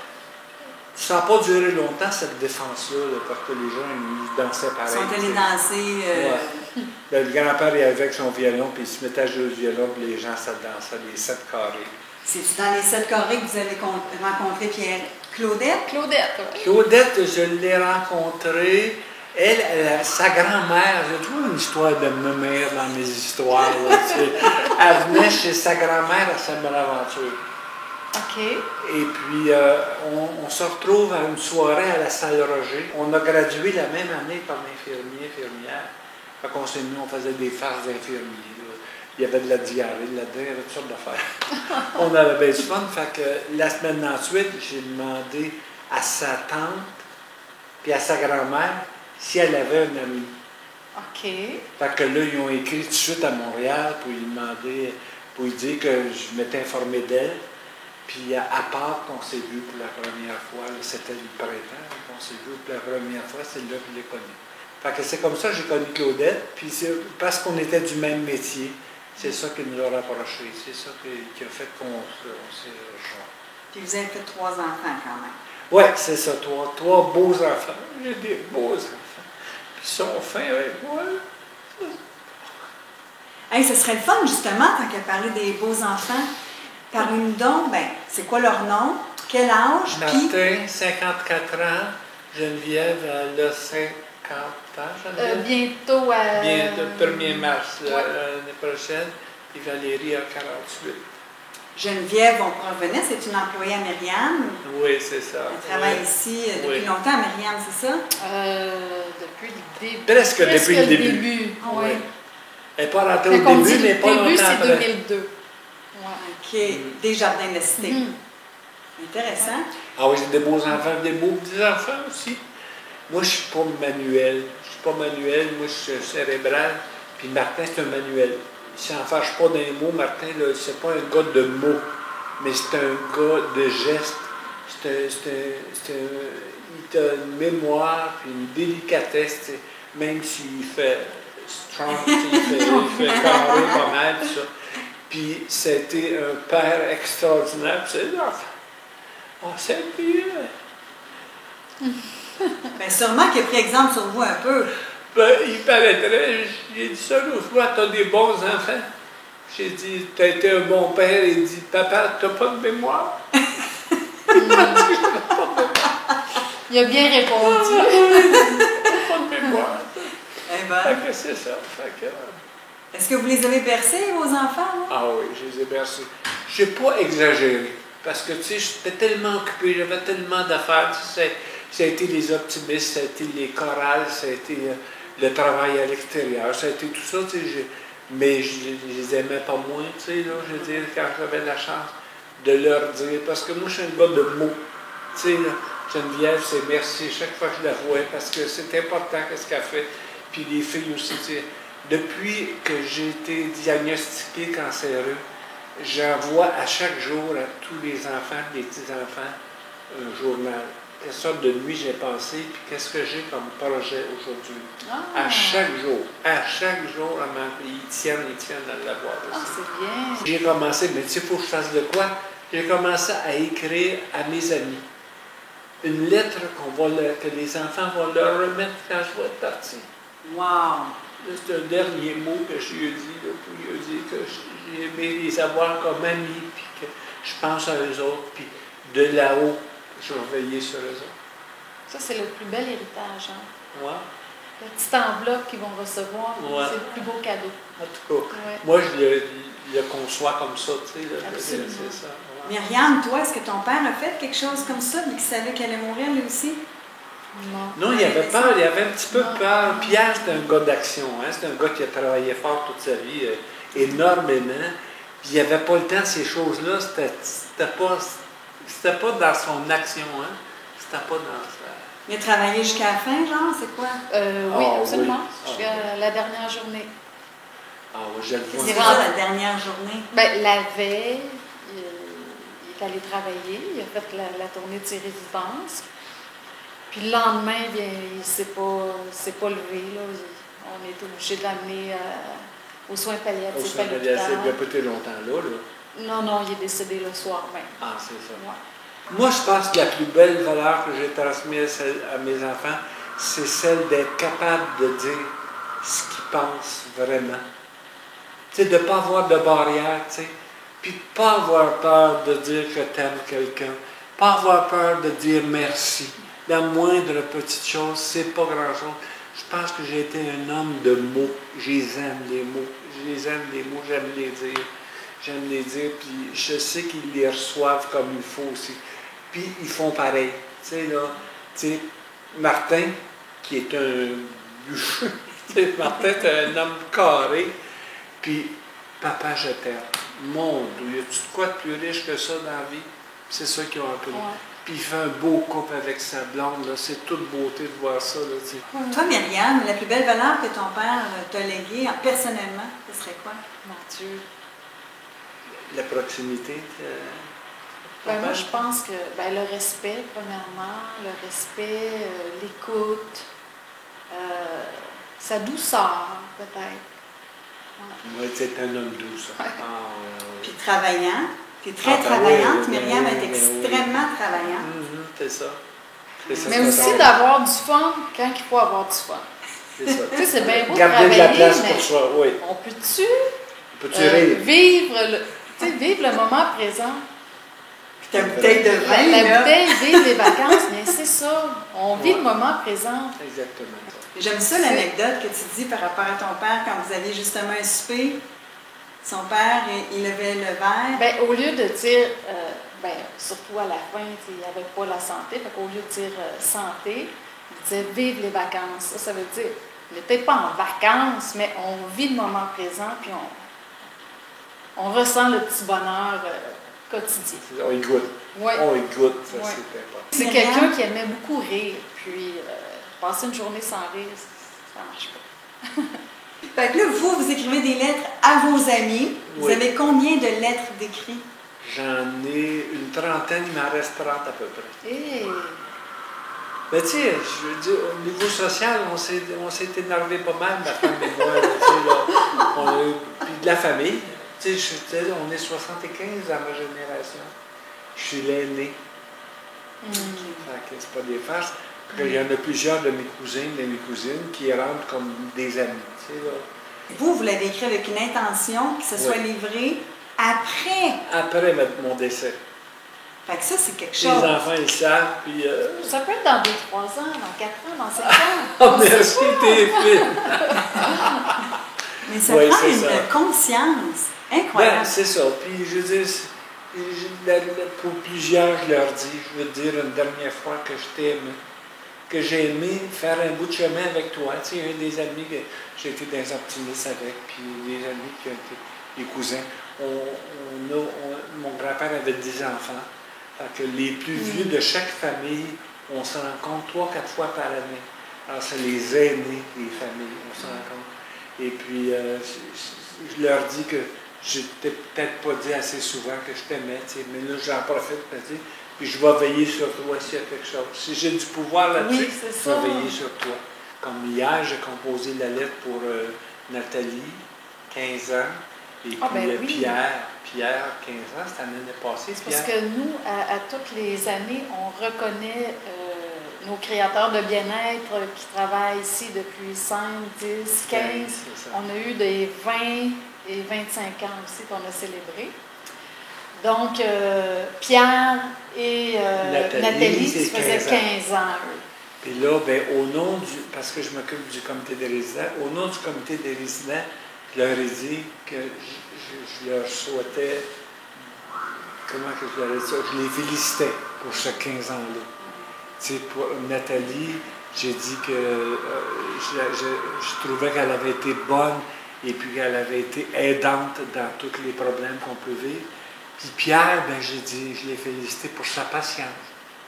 S1: Ça n'a pas duré longtemps, cette défense-là, parce que les gens ils dansaient
S3: Ils
S1: pareil.
S3: sont allés danser.
S1: Ouais. Le grand-père il arrivait avec son violon, puis il se mettait à jouer au violon, puis les gens se dansaient les 7 carrés.
S3: C'est dans les 7 carrés que vous avez rencontré Pierre Claudette?
S2: Claudette, oui.
S1: Claudette, je l'ai rencontrée. Sa grand-mère, j'ai toujours une histoire de me mère dans mes histoires. Là, tu sais. Elle venait chez sa grand-mère à Saint-Bonaventure.
S2: OK.
S1: Et puis, on se retrouve à une soirée à la salle Roger. On a gradué la même année comme infirmière. Fait qu'on s'est mis, on faisait des farces d'infirmiers. Il y avait de la diarrhée là-dedans, il y avait toutes sortes d'affaires. On avait bien du fun. Fait que la semaine ensuite, j'ai demandé à sa tante puis à sa grand-mère si elle avait un ami.
S2: OK.
S1: Fait que là, ils ont écrit tout de suite à Montréal pour lui demander, pour lui dire que je m'étais informé d'elle. Puis à part qu'on s'est vu pour la première fois, c'était le printemps qu'on s'est vu pour la première fois, c'est là que je l'ai connu. Fait que c'est comme ça que j'ai connu Claudette, puis c'est parce qu'on était du même métier, c'est ça qui nous a rapprochés, c'est ça qui a fait qu'on s'est rejoints.
S3: Puis vous avez fait 3 enfants quand même.
S1: Oui, c'est ça, trois beaux enfants. J'ai des beaux enfants. Puis ils sont fins avec moi.
S3: Hey, ce serait le fun, justement, tant qu'à parler des beaux enfants. Parlez-nous donc, ben, c'est quoi leur nom? Quel âge?
S1: Martin, 54 ans. Geneviève, elle a 50 ans, Geneviève.
S2: Bientôt à...
S1: Bientôt, 1er mars,
S2: Ouais.
S1: l'année prochaine. Puis Valérie a 48.
S3: Geneviève, on pourra revenir, c'est une employée à Myriam.
S1: Oui, c'est ça.
S3: Elle travaille
S1: Oui.
S3: ici depuis
S1: Oui.
S3: longtemps à Myriam, c'est ça?
S2: Depuis le début.
S1: Presque depuis le début.
S2: Oui.
S1: Oui. Elle n'est pas rentrée
S2: Quand
S1: au
S2: on dit
S1: début, mais
S2: le
S1: pas
S2: début,
S1: longtemps
S2: c'est
S1: après.
S2: 2002. Ouais.
S3: OK. Des jardins de cité.
S2: Mhm.
S3: Intéressant.
S1: Ah oui, j'ai des beaux enfants, des beaux petits-enfants aussi. Moi, je ne suis pas manuel. Moi, je suis cérébral. Puis Martin, c'est un manuel. Il ne s'en fâche pas d'un mot. Martin, c'est pas un gars de mots, mais c'est un gars de gestes. Il a une mémoire, puis une délicatesse, t'sais. Même s'il fait strong, il fait carré pas mal, tout ça. Puis c'était un père extraordinaire. Puis c'est oh, c'est bien.
S3: Bien, sûrement qu'il a pris exemple sur vous un peu.
S1: Ben, il paraîtrait, j'ai dit ça l'autre fois, t'as des bons enfants. J'ai dit, t'as été un bon père. Il dit, papa, t'as pas de mémoire.
S2: Il a bien répondu.
S1: Pas de mémoire.
S3: Eh ben,
S1: Fait que c'est ça. Fait que,
S3: est-ce que vous les avez bercés, vos enfants? Là?
S1: ah oui, je les ai bercés. Je n'ai pas exagéré. Parce que, tu sais, j'étais tellement occupé, j'avais tellement d'affaires. Tu sais, ça a été les optimistes, ça a été les chorales, ça a été le travail à l'extérieur, ça a été tout ça, tu sais. Mais je les aimais pas moins, tu sais, là, je veux dire, quand j'avais la chance de leur dire. Parce que moi, je suis un gars de mots. Tu sais, là, Geneviève, c'est merci chaque fois que je la vois, parce que c'est important ce qu'elle fait. Puis les filles aussi, tu sais. Depuis que j'ai été diagnostiqué cancéreux, j'envoie à chaque jour à tous les enfants, les petits-enfants, un journal. Quelle sorte de nuit j'ai passé, puis qu'est-ce que j'ai comme projet aujourd'hui.
S2: Ah.
S1: À chaque jour, ils tiennent dans le laboratoire
S2: Ah,
S1: aussi.
S2: c'est bien.
S1: J'ai commencé, mais tu sais, il faut que je fasse de quoi? J'ai commencé à écrire à mes amis une lettre que les enfants vont leur remettre quand je vais être parti.
S3: Wow!
S1: C'est un dernier mot que je lui ai dit, là, pour lui dire que j'ai aimé les avoir comme amis, puis que je pense à eux autres, puis de là-haut, je vais veiller sur eux autres.
S2: Ça, c'est le plus bel héritage. Hein?
S1: Moi,
S2: La petite enveloppe qu'ils vont recevoir,
S1: Ouais.
S2: c'est le plus beau cadeau.
S1: en tout cas,
S2: Ouais.
S1: moi, je le conçois comme ça, tu sais, là, je veux dire,
S2: Absolument.
S1: c'est ça. Ouais.
S3: Myriam, toi, est-ce que ton père a fait quelque chose comme ça, vu qu'il savait qu'elle allait mourir lui aussi?
S2: Non.
S1: Non, il avait peur, il avait un petit peu
S2: Non.
S1: peur. Pierre, c'était un gars d'action, hein? C'est un gars qui a travaillé fort toute sa vie, énormément. Puis il n'avait pas le temps de ces choses-là, c'était pas C'était pas dans son action, hein? C'était pas dans sa...
S3: Il a travaillé jusqu'à la fin, genre, c'est quoi?
S2: Oui,
S1: Ah,
S2: absolument.
S1: oui.
S2: Jusqu'à la dernière journée.
S1: Ah oui, je le vois.
S3: C'est ça, la dernière journée.
S2: Ben, la veille, il est allé travailler, il a fait la tournée de ses résidences. Puis le lendemain, bien, il ne s'est pas levé. Là. On est obligé de l'amener aux soins palliatifs.
S1: Au soin palliatif, il n'a pas été longtemps là.
S2: Non, non, il est décédé le soir même.
S1: Ah, c'est ça.
S2: Ouais.
S1: Moi, je pense que la plus belle valeur que j'ai transmise à mes enfants, c'est celle d'être capable de dire ce qu'ils pensent vraiment. Tu sais, de ne pas avoir de barrière, tu sais. Puis de ne pas avoir peur de dire que tu aimes quelqu'un. Pas avoir peur de dire merci. La moindre petite chose, c'est pas grand-chose. Je pense que j'ai été un homme de mots. Je les aime, les mots. Je les aime, les mots. J'aime les dire. J'aime les dire, puis je sais qu'ils les reçoivent comme il faut aussi. Puis ils font pareil. Tu sais, là, tu sais, Martin, qui est un bûcheux, Martin, c'est un homme carré, puis papa, je t'aime. Mon Dieu, y a-tu de quoi de plus riche que ça dans la vie? C'est ça qu'ils ont appris.
S2: Ouais.
S1: Puis il fait un beau couple avec sa blonde, là. C'est toute beauté de voir ça, là, tu sais.
S3: Toi, Myriam, la plus belle valeur que ton père t'a léguée, personnellement, ce serait quoi?
S2: Mon Dieu.
S1: La proximité.
S2: Ben, moi, je pense que le respect, premièrement, le respect, l'écoute, sa douceur, peut-être.
S1: Moi, c'est un homme doux, ça.
S2: Ouais.
S3: Puis travaillant. Tu es très
S1: Ah, ben
S3: travaillante.
S1: oui,
S3: Myriam est
S1: oui,
S3: extrêmement travaillante.
S1: C'est ça. C'est ça,
S2: Mais
S1: c'est
S2: aussi
S1: ça.
S2: d'avoir du fun quand il faut avoir du fun.
S1: C'est ça.
S2: Tu sais, c'est bien beau de
S1: Garder de
S2: travailler,
S1: la place
S2: mais
S1: pour soi, oui.
S2: on peut-tu
S1: Peux-tu rire?
S2: vivre le moment présent?
S3: Puis ta bouteille de vin,
S2: La
S3: là.
S2: bouteille, vivre les vacances, mais c'est ça. On vit le moment présent.
S1: Exactement.
S3: J'aime ça l'anecdote que tu dis par rapport à ton père quand vous aviez justement un souper. Son père, il levait le verre.
S2: Ben, au lieu de dire, surtout à la fin, il n'y avait pas la santé, fait qu'au lieu de dire santé, il disait vive les vacances. Ça veut dire, on n'était pas en vacances, mais on vit le moment présent, puis on ressent le petit bonheur quotidien.
S1: On y goûte.
S2: Ouais.
S1: On y goûte, ça,
S2: Ouais.
S1: c'est important.
S2: C'est quelqu'un qui aimait beaucoup rire, puis passer une journée sans rire, ça ne marche pas.
S3: Fait que là, vous écrivez des lettres à vos amis. Vous
S1: Oui.
S3: avez combien de lettres d'écrits?
S1: J'en ai une trentaine, il m'en reste 30 à peu près.
S2: Et
S1: Mais tu sais, je veux dire, au niveau social, on s'est énervé pas mal, ma femme et moi. Là, tu sais, là, puis de la famille. Tu sais, on est 75 dans ma génération. Je suis l'aîné. Fait que c'est pas des farces. Il y en a plusieurs de mes cousines et mes cousines qui rentrent comme des amis. Tu sais, là.
S3: Vous l'avez écrit avec une intention que ce soit livré après.
S1: Après mon décès.
S3: Fait que ça, c'est quelque
S1: Les
S3: chose.
S1: enfants, ils savent, puis...
S2: ça peut être dans 2-3 ans, dans 4 ans, dans 5 ans.
S1: Oh, merci, t'es fine!
S3: Mais ça
S1: Oui,
S3: prend
S1: c'est
S3: une
S1: ça.
S3: conscience incroyable.
S1: Ben, c'est ça. Puis, je veux dire, pour plusieurs, je leur dis, je veux te dire une dernière fois que je t'aime, que j'ai aimé faire un bout de chemin avec toi. Tu sais, un des amis que j'ai été des optimistes avec, puis des amis qui ont été des cousins. Mon grand-père avait 10 enfants. Fait que les plus vieux de chaque famille, on se rencontre 3-4 fois par année. Alors, c'est les aînés des familles, on se rencontre. Et puis, je leur dis que je t'ai peut-être pas dit assez souvent que je t'aimais, tu sais, mais là, j'en profite, tu sais, puis je vais veiller sur toi s'il y a quelque chose. Si j'ai du pouvoir là-dessus,
S2: Oui, c'est
S1: je vais
S2: ça.
S1: veiller sur toi. Comme hier, j'ai composé la lettre pour Nathalie, 15 ans, et puis
S2: oui.
S1: Pierre, 15 ans, c'était l'année passée.
S2: C'est parce que nous, à toutes les années, on reconnaît nos créateurs de bien-être qui travaillent ici depuis 5, 10, 15.
S1: C'est ça.
S2: On a eu des 20 et 25 ans aussi qu'on a célébré. Donc, Pierre et Nathalie, ça faisait 15 ans, eux.
S1: Puis là, au nom parce que je m'occupe du comité des résidents, au nom du comité des résidents, je leur ai dit que je leur souhaitais, comment que je leur ai dit ça, je les félicitais pour ce 15 ans-là. Tu sais, pour Nathalie, j'ai dit que je trouvais qu'elle avait été bonne et puis qu'elle avait été aidante dans tous les problèmes qu'on peut vivre. Puis Pierre, ben, j'ai dit, je l'ai félicité pour sa patience.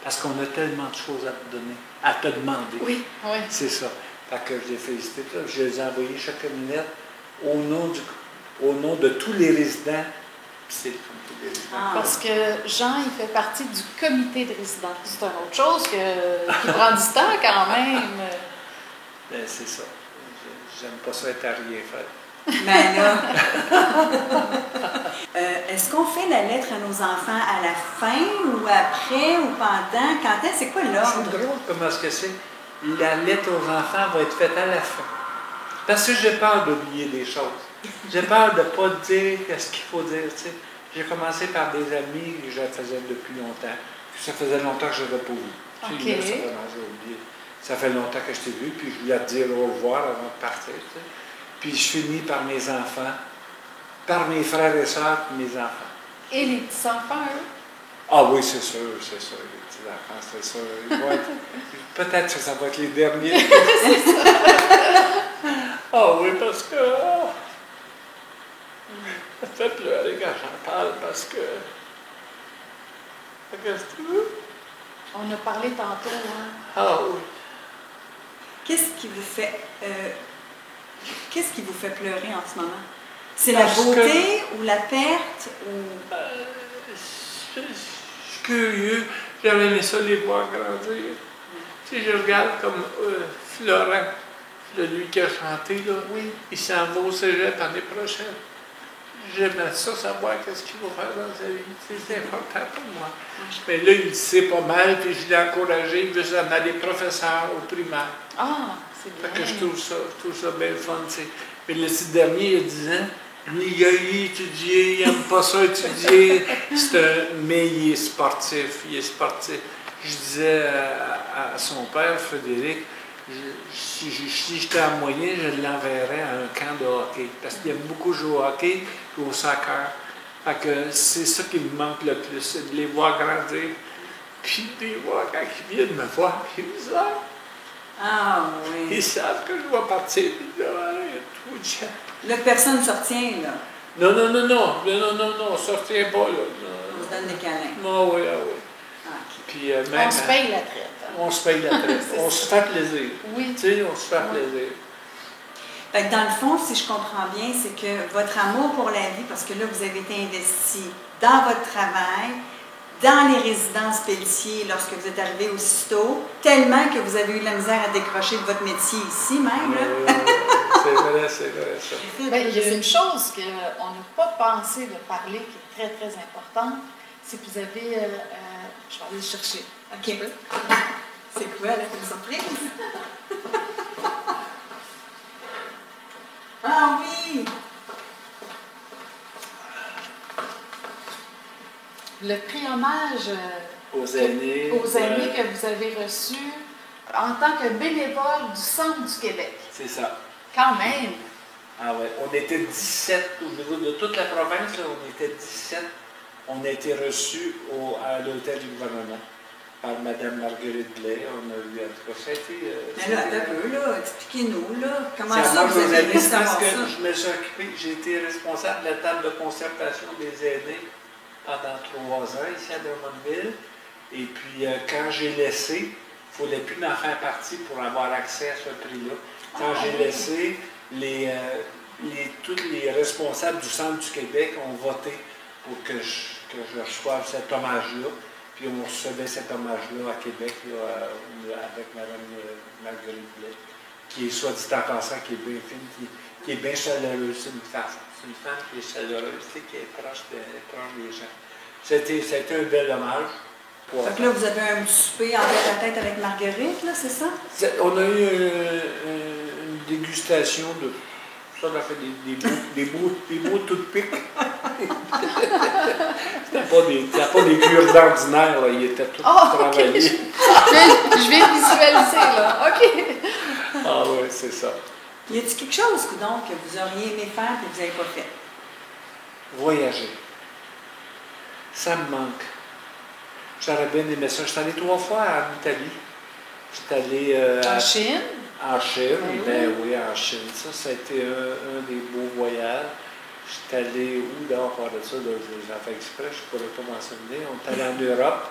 S1: Parce qu'on a tellement de choses à te donner, à te demander.
S2: Oui.
S1: C'est ça. Fait que je l'ai félicité. Je les ai envoyés chacune une lettre au nom de tous les résidents. Puis c'est comme tous les résidents.
S2: Parce que Jean, il fait partie du comité de résidence. C'est une autre chose qui prend du temps quand même.
S1: Ben, c'est ça. J'aime pas ça être à rien faire.
S3: Ben là. Est-ce qu'on fait la lettre à nos enfants à la fin ou après ou pendant? Quand est-ce? C'est quoi l'ordre?
S1: C'est drôle comment est-ce que c'est. La lettre aux enfants va être faite à la fin. Parce que j'ai peur d'oublier des choses. J'ai peur de ne pas dire ce qu'il faut dire. Tu sais. J'ai commencé par des amis que je faisais depuis longtemps. Puis ça faisait longtemps que je n'avais pas vu.
S2: OK.
S1: Tu sais, là, ça commençait à oublier. Ça fait longtemps que je t'ai vu, puis je voulais te dire au revoir avant de partir. Tu sais. Puis je finis par mes enfants, par mes frères et sœurs, puis mes enfants.
S2: Et les petits-enfants, eux?
S1: Ah oui, c'est sûr, les petits-enfants, c'est sûr. Peut-être que ça va être les derniers. Ah oui, parce que... ça fait pleurer quand j'en parle, parce que... Qu'est-ce que tu veux?
S2: On a parlé tantôt, hein?
S1: Ah oui.
S3: Qu'est-ce qui vous fait pleurer en ce moment? C'est la
S1: Parce
S3: beauté ou la perte ou...
S1: Je suis curieux. J'aurais aimé ça les voir grandir. Tu sais, je regarde comme Florent, lui qui a chanté, là.
S2: Oui.
S1: Il s'en va au cégep l'année prochaine. J'aimerais ça savoir qu'est-ce qu'il va faire dans sa vie. C'est important pour moi. Mais là, il sait pas mal, puis je l'ai encouragé. Il veut s'en aller professeur au primaire.
S2: Ah, c'est
S1: Fait
S2: bien.
S1: que je trouve ça bien le fun, tu sais. Mais le petit dernier, il y a 10 ans, lui, il a étudié, il n'aime pas ça étudier. Mais il est sportif, Je disais à son père, Frédéric, si j'étais en moyen, je l'enverrais à un camp de hockey. Parce qu'il aime beaucoup jouer au hockey et au soccer. Fait que c'est ça qui me manque le plus, c'est de les voir grandir. Puis de les voir quand ils viennent me voir, ils me disent, ah,
S3: Ah oui.
S1: ils savent que je vais partir. Puis là, il y a tout de chat.
S3: Là, personne ne se retient, là.
S1: Non, on sortira pas, là.
S3: On se donne des câlins.
S1: Non, oui, ah oui.
S3: Ah, OK.
S1: Puis même...
S2: On se paye la traite.
S1: On se paye la traite. On se fait plaisir.
S2: Oui.
S1: Tu sais, on se fait plaisir.
S3: Fait que dans le fond, si je comprends bien, c'est que votre amour pour la vie, parce que là, vous avez été investi dans votre travail, dans les résidences Pelletier lorsque vous êtes arrivé aussitôt, tellement que vous avez eu de la misère à décrocher de votre métier ici même. Là.
S1: C'est vrai, ça.
S2: Ben, il y a une chose qu'on n'a pas pensé de parler qui est très, très importante, c'est que vous avez... je vais aller le chercher.
S3: OK. C'est quoi, là, comme surprise? Ah oui!
S2: Le prix hommage
S1: Aux aînés.
S2: que vous avez reçu en tant que bénévole du Centre du Québec.
S1: C'est ça.
S2: Quand même.
S1: Ah ouais. On était 17 au niveau de toute la province, là, on était 17. On a été reçus à l'hôtel du gouvernement par Mme Marguerite Blais. On a eu, en tout cas, ça a été...
S3: Mais là, attends un peu, là, expliquez-nous, là, comment
S1: C'est
S3: ça vous avez réussi à
S1: parce
S3: avoir
S1: que
S3: ça?
S1: je me suis occupé, j'ai été responsable de la table de concertation des aînés pendant 3 ans ici à Drummondville. Et puis, quand j'ai laissé, il ne fallait plus m'en faire partie pour avoir accès à ce prix-là. Quand j'ai laissé, tous les responsables du Centre du Québec ont voté pour que je reçoive cet hommage-là. Puis on recevait cet hommage-là à Québec là, avec Mme Marguerite Blais, qui est, soit dit en passant, qui est bien fine, qui est bien chaleureuse. C'est une femme qui est chaleureuse, qui est proche des gens. C'était un bel hommage.
S3: Fait que là, vous avez un petit souper en tête à tête avec Marguerite, là, c'est ça?
S1: On a eu une dégustation de... Ça, on a fait des beaux toothpicks. C'était pas des cures d'ordinaire, là. Ils étaient tous travaillés.
S2: Okay. Je vais visualiser, là. OK.
S1: Ah oui, c'est ça.
S3: Y a-t-il quelque chose, donc, que vous auriez aimé faire et que vous n'avez pas fait?
S1: Voyager. Ça me manque. J'aurais bien aimé ça. Je suis allé 3 fois en Italie. Je suis allé
S2: En Chine?
S1: En Chine,
S2: Ben
S1: ben oui, en Chine. Ça a été un des beaux voyages. Je suis allé où dehors par de ça, j'en fais exprès, je ne pourrais pas mentionner. On est allé en Europe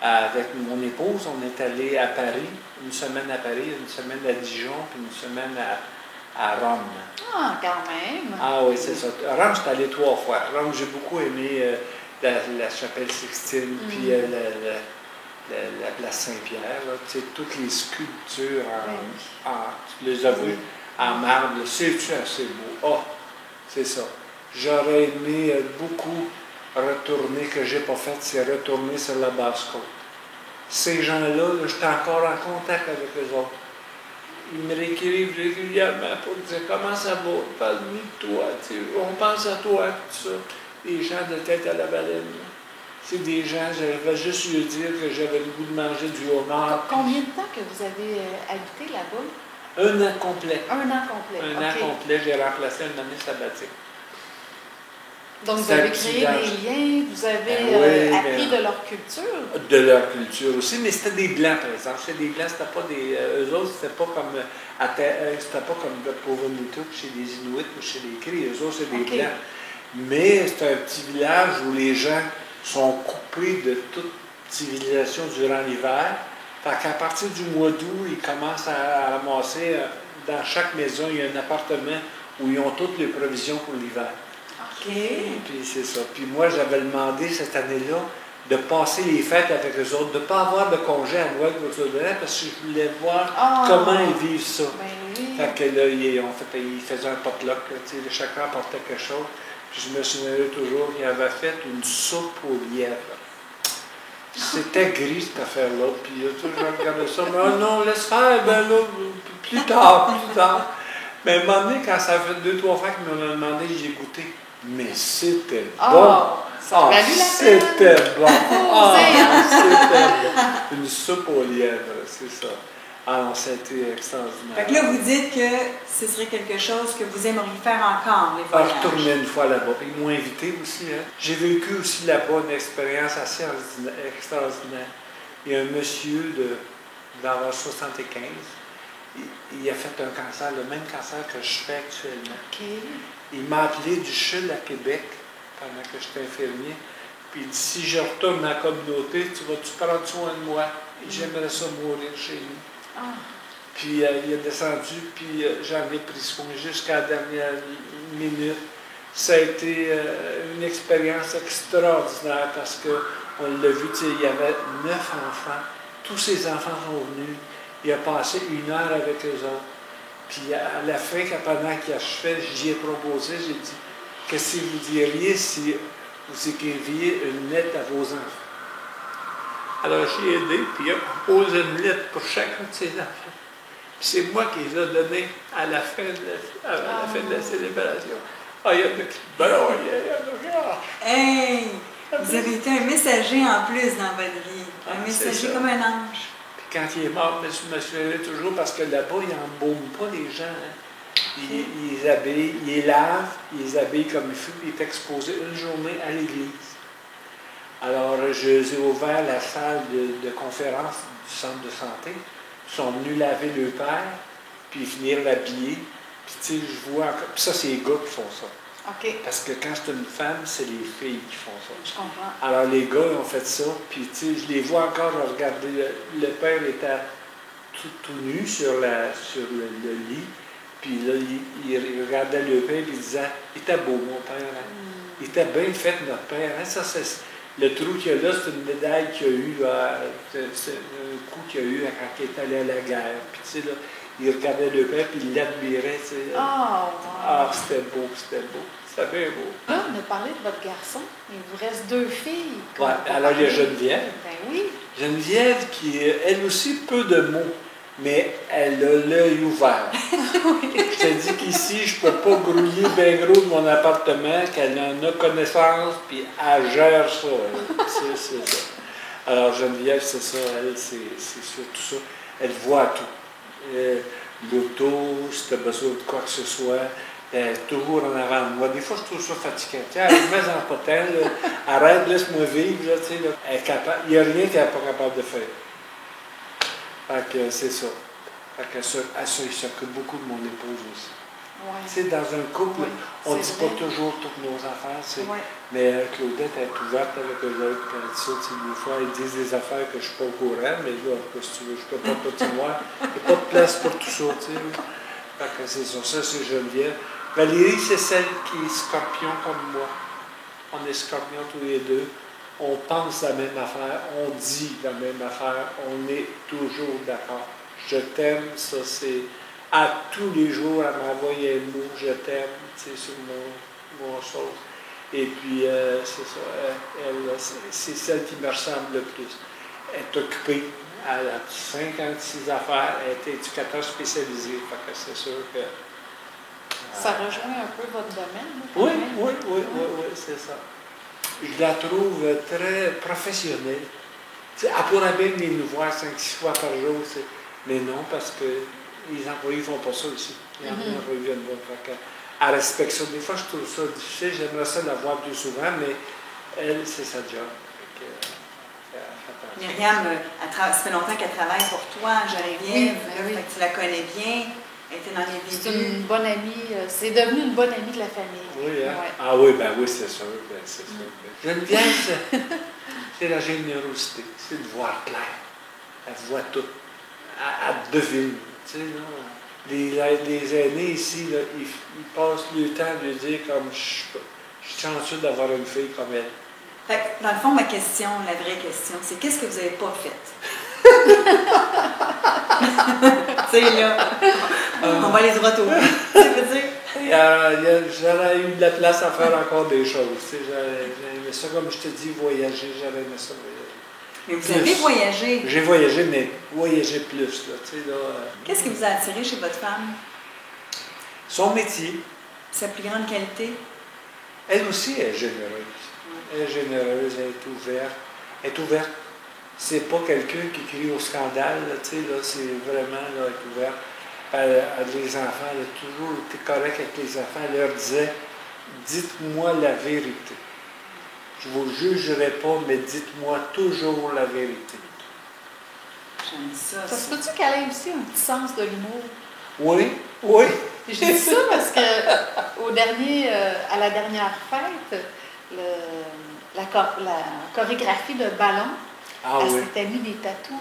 S1: avec mon épouse, on est allé à Paris, une semaine à Paris, une semaine à Dijon, puis une semaine à Rome.
S2: Ah, quand même.
S1: Ah oui, c'est ça. À Rome, j'étais allé 3 fois. À Rome, j'ai beaucoup aimé la chapelle Sixtine, puis la place Saint-Pierre, là, tu sais, toutes les sculptures tu les as vues en marbre, c'est-tu assez beau? Ah, c'est ça. J'aurais aimé beaucoup retourner, que j'ai pas fait, c'est retourner sur la Basse-Côte. Ces gens-là, là, j'étais encore en contact avec eux autres. Ils me réécrivent régulièrement pour dire comment ça va, parle-nous de toi, tu sais, on pense à toi, tout ça. Les gens de tête à la baleine. C'est des gens, je vais juste lui dire que j'avais le goût de manger du homard.
S2: Combien de temps que vous avez habité là-bas?
S1: 1 an complet.
S2: 1 an complet.
S1: Un an complet, j'ai remplacé une année sabbatique.
S2: Donc, vous
S1: C'est un
S2: avez
S1: petit
S2: créé
S1: village.
S2: des liens, vous avez
S1: oui,
S2: appris de leur culture.
S1: De leur culture aussi, mais c'était des Blancs, par exemple. C'était des Blancs, c'était pas des... eux autres, c'était pas comme c'était pas comme le Provenito chez les Inuits ou chez les Cris. Eux autres, c'est des Blancs. Mais c'est un petit village où les gens sont coupés de toute civilisation durant l'hiver. Fait qu'à partir du mois d'août, ils commencent à ramasser, dans chaque maison, il y a un appartement où ils ont toutes les provisions pour l'hiver.
S2: OK.
S1: Puis c'est ça. Puis moi, j'avais demandé cette année-là de passer les fêtes avec eux autres, de ne pas avoir de congé à Noël pour tout le parce que je voulais voir comment ils vivent ça.
S2: Ben oui.
S1: Fait que là, ils faisaient un potluck, tu sais, chacun apportait quelque chose. Puis je me souviendrai toujours qu'il avait fait une soupe aux lièvres. C'était gris cette affaire-là. Puis je regardais ça, mais oh non, laisse faire, ben là, plus tard. Mais à un moment donné, quand ça a fait 2-3 fois qu'ils m'ont demandé, j'ai goûté. Mais c'était bon!
S2: Ça a valu la peine!
S1: C'était bon! C'était bon! Une soupe aux lièvres, c'est ça. Ah non, c'était extraordinaire.
S3: Fait que là, vous dites que ce serait quelque chose que vous aimeriez faire encore, les voyages.
S1: Retourner une fois là-bas. Ils m'ont invité aussi. Hein. J'ai vécu aussi là-bas une expérience assez extraordinaire. Il y a un monsieur dans l'âge 75. Il a fait un cancer, le même cancer que je fais actuellement.
S2: OK.
S1: Il m'a appelé du CHUL à Québec pendant que j'étais infirmier. Puis il dit, si je retourne dans la communauté, tu vas-tu prendre soin de moi? Et j'aimerais ça mourir chez nous. Puis il est descendu, puis j'en ai pris soin jusqu'à la dernière minute. Ça a été une expérience extraordinaire parce qu'on l'a vu, il y avait 9 enfants. Tous ces enfants sont venus. Il a passé 1 heure avec eux autres. Puis à la fin, pendant qu'il achevait, j'y ai proposé, j'ai dit, qu'est-ce que vous diriez si vous écriviez une lettre à vos enfants? Alors j'ai aidé, puis il a composé une lettre pour chacun de ses enfants. Puis c'est moi qui les ai donnés à la fin de la célébration. Ah, il y en a qui broyaient, il y en a qui...
S3: Hey! Vous avez été un messager en plus dans votre vie. Un messager comme un ange.
S1: Quand il est mort, je me souviendrai toujours parce que là-bas, ils n'embaument pas les gens. Hein. Ils les habillent, ils les lavent, ils les habillent comme il faut, puis il est exposé une journée à l'église. Alors, je les ai ouvert la salle de conférence du centre de santé. Ils sont venus laver le père, puis venir l'habiller. Puis, tu sais, je vois encore. Puis ça, c'est les gars qui font ça.
S2: OK.
S1: Parce que quand c'est une femme, c'est les filles qui font ça.
S2: Je comprends.
S1: Alors, les gars ont fait ça, puis tu sais, je les vois encore regarder. Le père était tout nu sur le lit, puis là, il regardait le père, puis il disait, il était beau, mon père. Hein? Il était bien fait, notre père. Hein? Ça, le trou qu'il y a là, c'est une médaille qu'il a eu, là, c'est un coup qu'il a eu quand il est allé à la guerre. Puis tu sais, là, il regardait le père, puis il l'admirait, tu sais.
S2: Oh, wow.
S1: Ah, c'était beau, c'était beau. C'était bien beau.
S2: Là, on a parlé de votre garçon. Il vous reste 2 filles.
S1: Ouais, alors il y a Geneviève.
S2: Ben oui.
S1: Geneviève qui, elle aussi, peu de mots, mais elle a l'œil ouvert. Je te dis qu'ici, je ne peux pas grouiller bien gros de mon appartement, qu'elle en a connaissance, puis elle gère ça. C'est ça. Alors Geneviève, c'est ça, elle, c'est surtout ça. Elle voit tout. L'auto, si tu as besoin de quoi que ce soit, toujours en avant de moi. Des fois, je trouve ça fatigant. Tiens, mets-en pas tant, là. Arrête, laisse-moi vivre. Là, tu sais, là. Elle est capable. Il n'y a rien qu'elle n'est pas capable de faire. Fait que c'est ça. Fait qu'elle s'occupe beaucoup de mon épouse aussi.
S2: Ouais.
S1: Tu sais, dans un couple,
S2: Oui,
S1: on ne
S2: c'est
S1: dit
S2: vrai.
S1: pas toujours toutes nos affaires, tu sais.
S3: Ouais.
S1: Mais Claudette est ouverte avec eux autres. Quand ça, tu sais, des fois, ils disent des affaires que je ne suis pas au courant, mais là, qu'est-ce que tu veux, je ne peux pas continuer. Il n'y a pas de place pour tout ça, tu sais. Fait que c'est sur ça, c'est Geneviève. Valérie, c'est celle qui est scorpion comme moi. On est scorpion tous les deux. On pense la même affaire, on dit la même affaire, on est toujours d'accord. Je t'aime, ça c'est à tous les jours, elle m'envoie un mot, je t'aime, tu sais, sur mon chose. Et puis, c'est ça, elle, c'est celle qui me ressemble le plus. Elle est occupée, elle a 56 affaires, elle est éducateur spécialisée, fait que c'est sûr que...
S2: Ça rejoint un peu votre domaine, là, quand
S1: Oui,
S2: même.
S1: oui, c'est ça. Je la trouve très professionnelle. Tu sais, elle pourrait bien venir nous voir 5-6 fois par jour, mais non, parce que les employés ne font pas ça ici. Les employés viennent voir. Elle respecte ça. Des fois, je trouve ça difficile. J'aimerais ça la voir plus souvent, mais elle, c'est sa job.
S3: Myriam, ça fait longtemps qu'elle travaille pour toi, Geneviève.
S2: Oui.
S3: Fait que tu la connais bien. Elle était dans les
S2: C'est
S3: débuts.
S2: une bonne amie, c'est devenu une bonne amie de la famille.
S1: Oui, hein?
S2: Ouais.
S1: Ah oui, ben oui, c'est sûr. Ben, c'est sûr. Geneviève, c'est la générosité. C'est de voir clair. Elle voit tout. Elle devine. Tu sais, là, les aînés ici, là, ils passent le temps de dire comme je suis chanceux d'avoir une fille comme elle.
S3: Fait que, dans le fond, ma question, la vraie question, c'est qu'est-ce que vous n'avez pas fait? Tu sais, là, on va aller droit au but. Tu veux dire?
S1: J'aurais eu de la place à faire encore des choses. Tu sais, j'aurais aimé ça, comme je te dis, voyager. J'aurais aimé ça voyager.
S3: Mais vous
S1: Plus.
S3: avez voyagé.
S1: J'ai voyagé, mais voyager plus. Là, tu sais, là,
S3: Qu'est-ce qui vous a attiré chez votre femme?
S1: son métier,
S3: Sa plus grande qualité?
S1: elle aussi est généreuse. Elle est généreuse, elle est ouverte. Elle est ouverte. C'est pas quelqu'un qui crie au scandale, là, tu sais, là, c'est vraiment, là, elle est ouverte. Les enfants, elle a toujours été correcte avec les enfants. Elle leur disait, dites-moi la vérité. Je ne vous jugerai pas, mais dites-moi toujours la vérité.
S3: J'aime ça.
S2: Ça se peut-tu qu'elle ait aussi un petit sens de l'humour?
S1: Oui, oui.
S2: Je dis ça parce que à la dernière fête, la chorégraphie de ballon,
S1: Ah
S2: elle
S1: oui.
S2: s'était mis des tatous.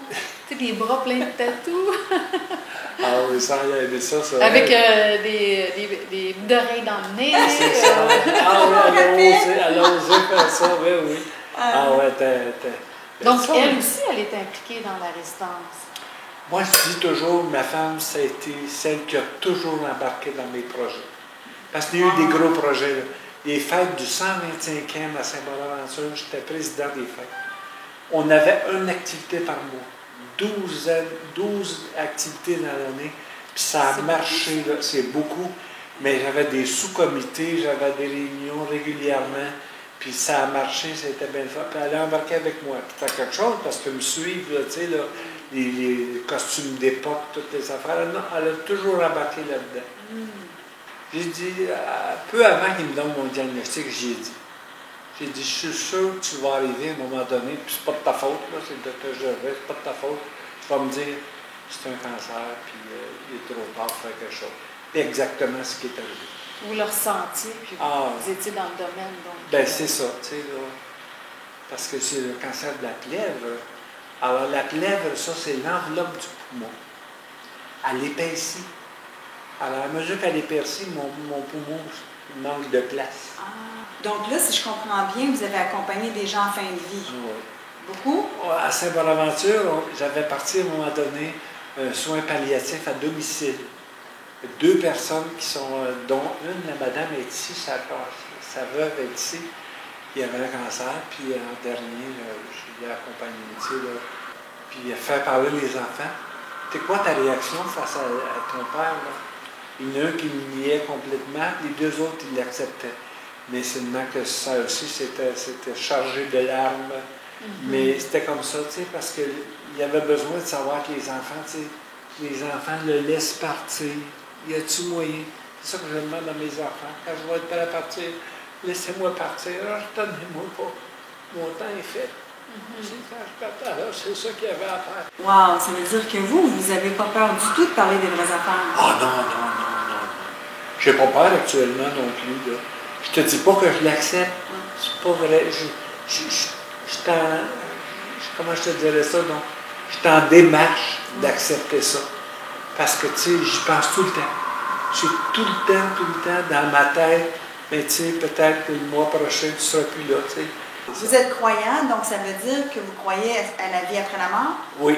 S2: Tu sais, des bras pleins de tatous.
S1: Ah oui, ça, elle a aimé ça.
S2: Avec des bouts d'oreilles dans le nez.
S1: C'est ça. Ah oui, elle a osé faire ça, oui, oui. Ah ouais,
S2: Donc,
S1: ça,
S2: elle aussi, elle est impliquée dans la résidence.
S1: moi, je dis toujours, ma femme, ça a été celle qui a toujours embarqué dans mes projets. Parce qu'il y a eu des gros projets. Là. Les fêtes du 125e à Saint-Bonaventure, j'étais président des fêtes. On avait une activité par mois. 12 activités dans l'année. Puis ça a marché, là, c'est beaucoup. Mais j'avais des sous-comités, j'avais des réunions régulièrement. Puis ça a marché, c'était bien fort. Puis elle a embarqué avec moi. Puis faire quelque chose, parce que me suivre, là, tu sais, là, les costumes d'époque, toutes les affaires. Non, elle a toujours embarqué là-dedans. J'ai dit, peu avant qu'il me donne mon diagnostic, j'ai dit, je suis sûr que tu vas arriver à un moment donné, puis c'est pas de ta faute, là, c'est le docteur Gervais, c'est pas de ta faute. Tu vas me dire, c'est un cancer, puis il est trop tard pour faire quelque chose. C'est exactement ce qui est arrivé.
S2: Vous le ressentiez, puis vous étiez dans le domaine. Donc,
S1: ben, c'est ça, tu sais, là. Parce que c'est le cancer de la plèvre. Alors, la plèvre, ça, c'est l'enveloppe du poumon. Elle épaissit. Alors, à mesure qu'elle épaissit, mon poumon manque de place.
S3: Donc là, si je comprends bien, vous avez accompagné des gens en fin de vie.
S1: Oui.
S3: Beaucoup?
S1: À Saint-Bonaventure, j'avais parti à un moment donné un soin palliatif à domicile. 2 personnes qui sont, dont une, la madame est ici, sa veuve est ici, qui avait un cancer, puis en dernier, je l'ai accompagné, tu sais, là, puis faire parler les enfants. C'est quoi ta réaction face à ton père, là? Il y en a un qui me niait complètement, les 2 autres, ils l'acceptaient. Mais seulement que ça aussi, c'était chargé de larmes. Mais c'était comme ça, tu sais, parce qu'il y avait besoin de savoir que les enfants, tu sais, les enfants le laissent partir. Y a-t-il moyen? C'est ça que je demande à mes enfants. Quand je vais être prêt à partir, laissez-moi partir. Alors, retenez-moi pas. Mon temps est fait. Quand je partais, alors, c'est ça qu'il y avait à faire.
S3: Wow, ça veut dire que vous n'avez pas peur du tout de parler des vraies affaires.
S1: Ah non. Je n'ai pas peur actuellement non plus. Là. Je te dis pas que je l'accepte. C'est pas vrai. Comment je te dirais ça? Donc, je suis en démarche d'accepter ça. Parce que, tu sais, j'y pense tout le temps. Je suis tout le temps dans ma tête. Mais tu sais, peut-être que le mois prochain, tu ne seras plus là, tu sais.
S3: Vous êtes croyant, donc ça veut dire que vous croyez à la vie après la mort?
S1: Oui.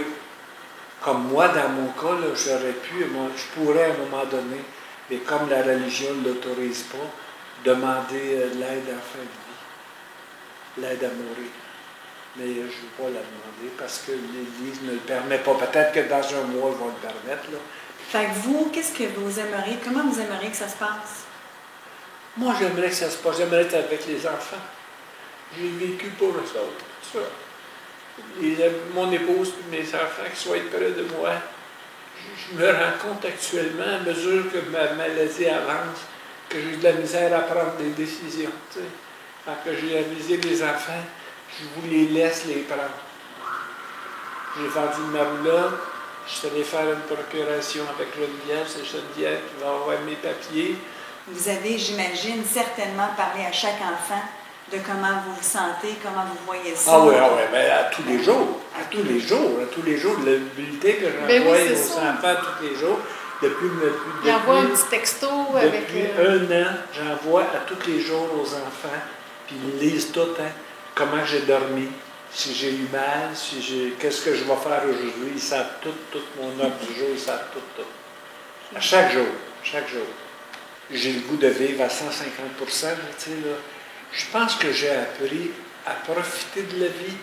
S1: Comme moi, dans mon cas, là, j'aurais pu, moi, je pourrais à un moment donné, mais comme la religion ne l'autorise pas, demander l'aide à la fin de vie, l'aide à mourir. Mais je ne veux pas la demander parce que l'Église ne le permet pas. Peut-être que dans un mois, ils vont le permettre. Là.
S3: Fait que vous, qu'est-ce que vous aimeriez, comment vous aimeriez que ça se passe?
S1: Moi, j'aimerais que ça se passe, j'aimerais être avec les enfants. J'ai vécu pour eux autres. Ça. Mon épouse et mes enfants qui soient près de moi. Je me rends compte actuellement, à mesure que ma maladie avance, que j'ai de la misère à prendre des décisions. Tu sais. Quand j'ai avisé les enfants, je vous les laisse les prendre. J'ai vendu ma roulotte, je suis allé faire une procuration avec Geneviève, c'est Geneviève qui va avoir mes papiers.
S3: Vous avez, j'imagine, certainement parlé à chaque enfant de comment vous vous sentez, comment vous voyez ça.
S1: Ah oui, mais à tous les jours. À tous les jours. Le bulletin que j'envoie aux enfants tous les jours, depuis
S2: il envoie un petit texto avec...
S1: Depuis un an, j'envoie à tous les jours aux enfants, puis ils lisent tout, hein, comment j'ai dormi, si j'ai eu mal, qu'est-ce que je vais faire aujourd'hui. Ils savent tout mon ordre du jour, ils savent tout. À chaque jour. J'ai le goût de vivre à 150%, tu sais, là. Je pense que j'ai appris à profiter de la vie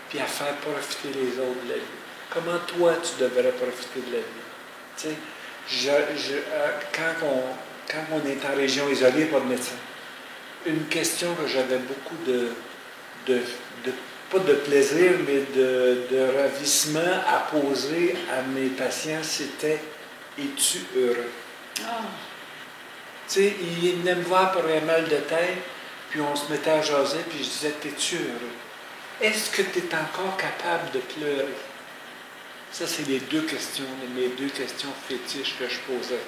S1: puis à faire profiter les autres de la vie. Comment toi, tu devrais profiter de la vie? Tu sais, quand on est en région isolée, pas de médecin, une question que j'avais beaucoup pas de plaisir, mais de ravissement à poser à mes patients, c'était « Es-tu heureux? » Tu sais, ils venaient me voir pour un mal de tête, puis on se mettait à jaser, puis je disais, t'es-tu heureux? Est-ce que tu es encore capable de pleurer? Ça, c'est mes deux questions fétiches que je posais.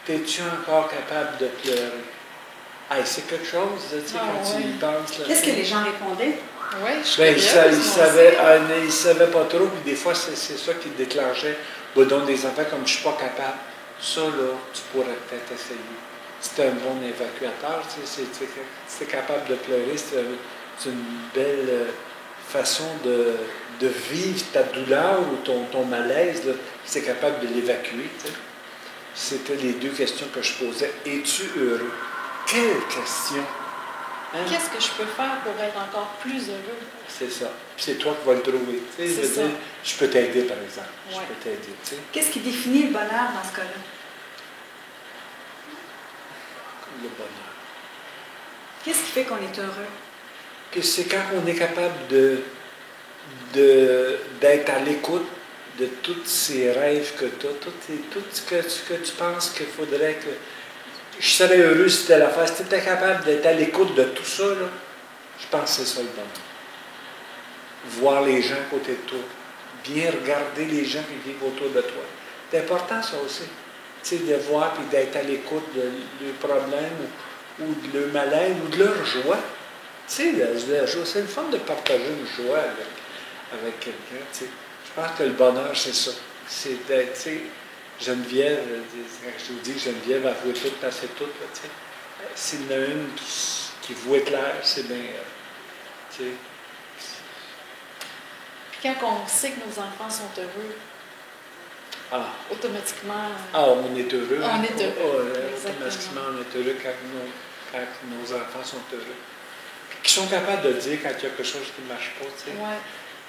S1: T'es-tu encore capable de pleurer? Hey, c'est quelque chose, tu sais, quand tu y penses.
S3: Qu'est-ce que les gens répondaient?
S2: Oui, je suis
S1: ils savaient pas trop, puis des fois, c'est ça qui déclenchait. Donc, des enfants, comme je ne suis pas capable, ça, là, tu pourrais peut-être essayer. C'est un bon évacuateur, tu sais, c'est capable de pleurer, c'est une belle façon de vivre ta douleur ou ton malaise, c'est capable de l'évacuer. Tu sais. C'était les deux questions que je posais. Es-tu heureux? Quelle question! Hein?
S2: Qu'est-ce que je peux faire pour être encore plus heureux?
S1: C'est ça. C'est toi qui vas le trouver. Tu sais, je peux t'aider, par exemple. Ouais. Je peux t'aider. Tu sais.
S3: Qu'est-ce qui définit le bonheur dans ce cas-là?
S1: Le bonheur.
S3: Qu'est-ce qui fait qu'on est heureux?
S1: C'est quand on est capable d'être à l'écoute de tous ces rêves que tu as, tout ce que tu penses qu'il faudrait que... Je serais heureux si c'était l'affaire. Si tu étais capable d'être à l'écoute de tout ça, là, je pense que c'est ça le bonheur. Voir les gens à côté de toi. Bien regarder les gens qui vivent autour de toi. C'est important ça aussi. Tu sais, de voir et d'être à l'écoute de leurs problèmes ou de leur malaise ou de leur joie. Tu sais, la joie, c'est le fun de partager une joie avec quelqu'un. Tu sais. Je pense que le bonheur, c'est ça. C'est d'être, tu sais, Geneviève, quand je vous dis que Geneviève a voué tout, passé tout, là, tu sais. S'il y en a une qui voit clair, c'est bien, tu sais.
S2: Puis quand on sait que nos enfants sont heureux, automatiquement...
S1: on est heureux.
S2: On est heureux.
S1: Automatiquement, on est heureux quand nos enfants sont heureux. Puis qu'ils sont capables de dire quand il y a quelque chose qui ne marche pas. Tu sais.
S2: Ouais.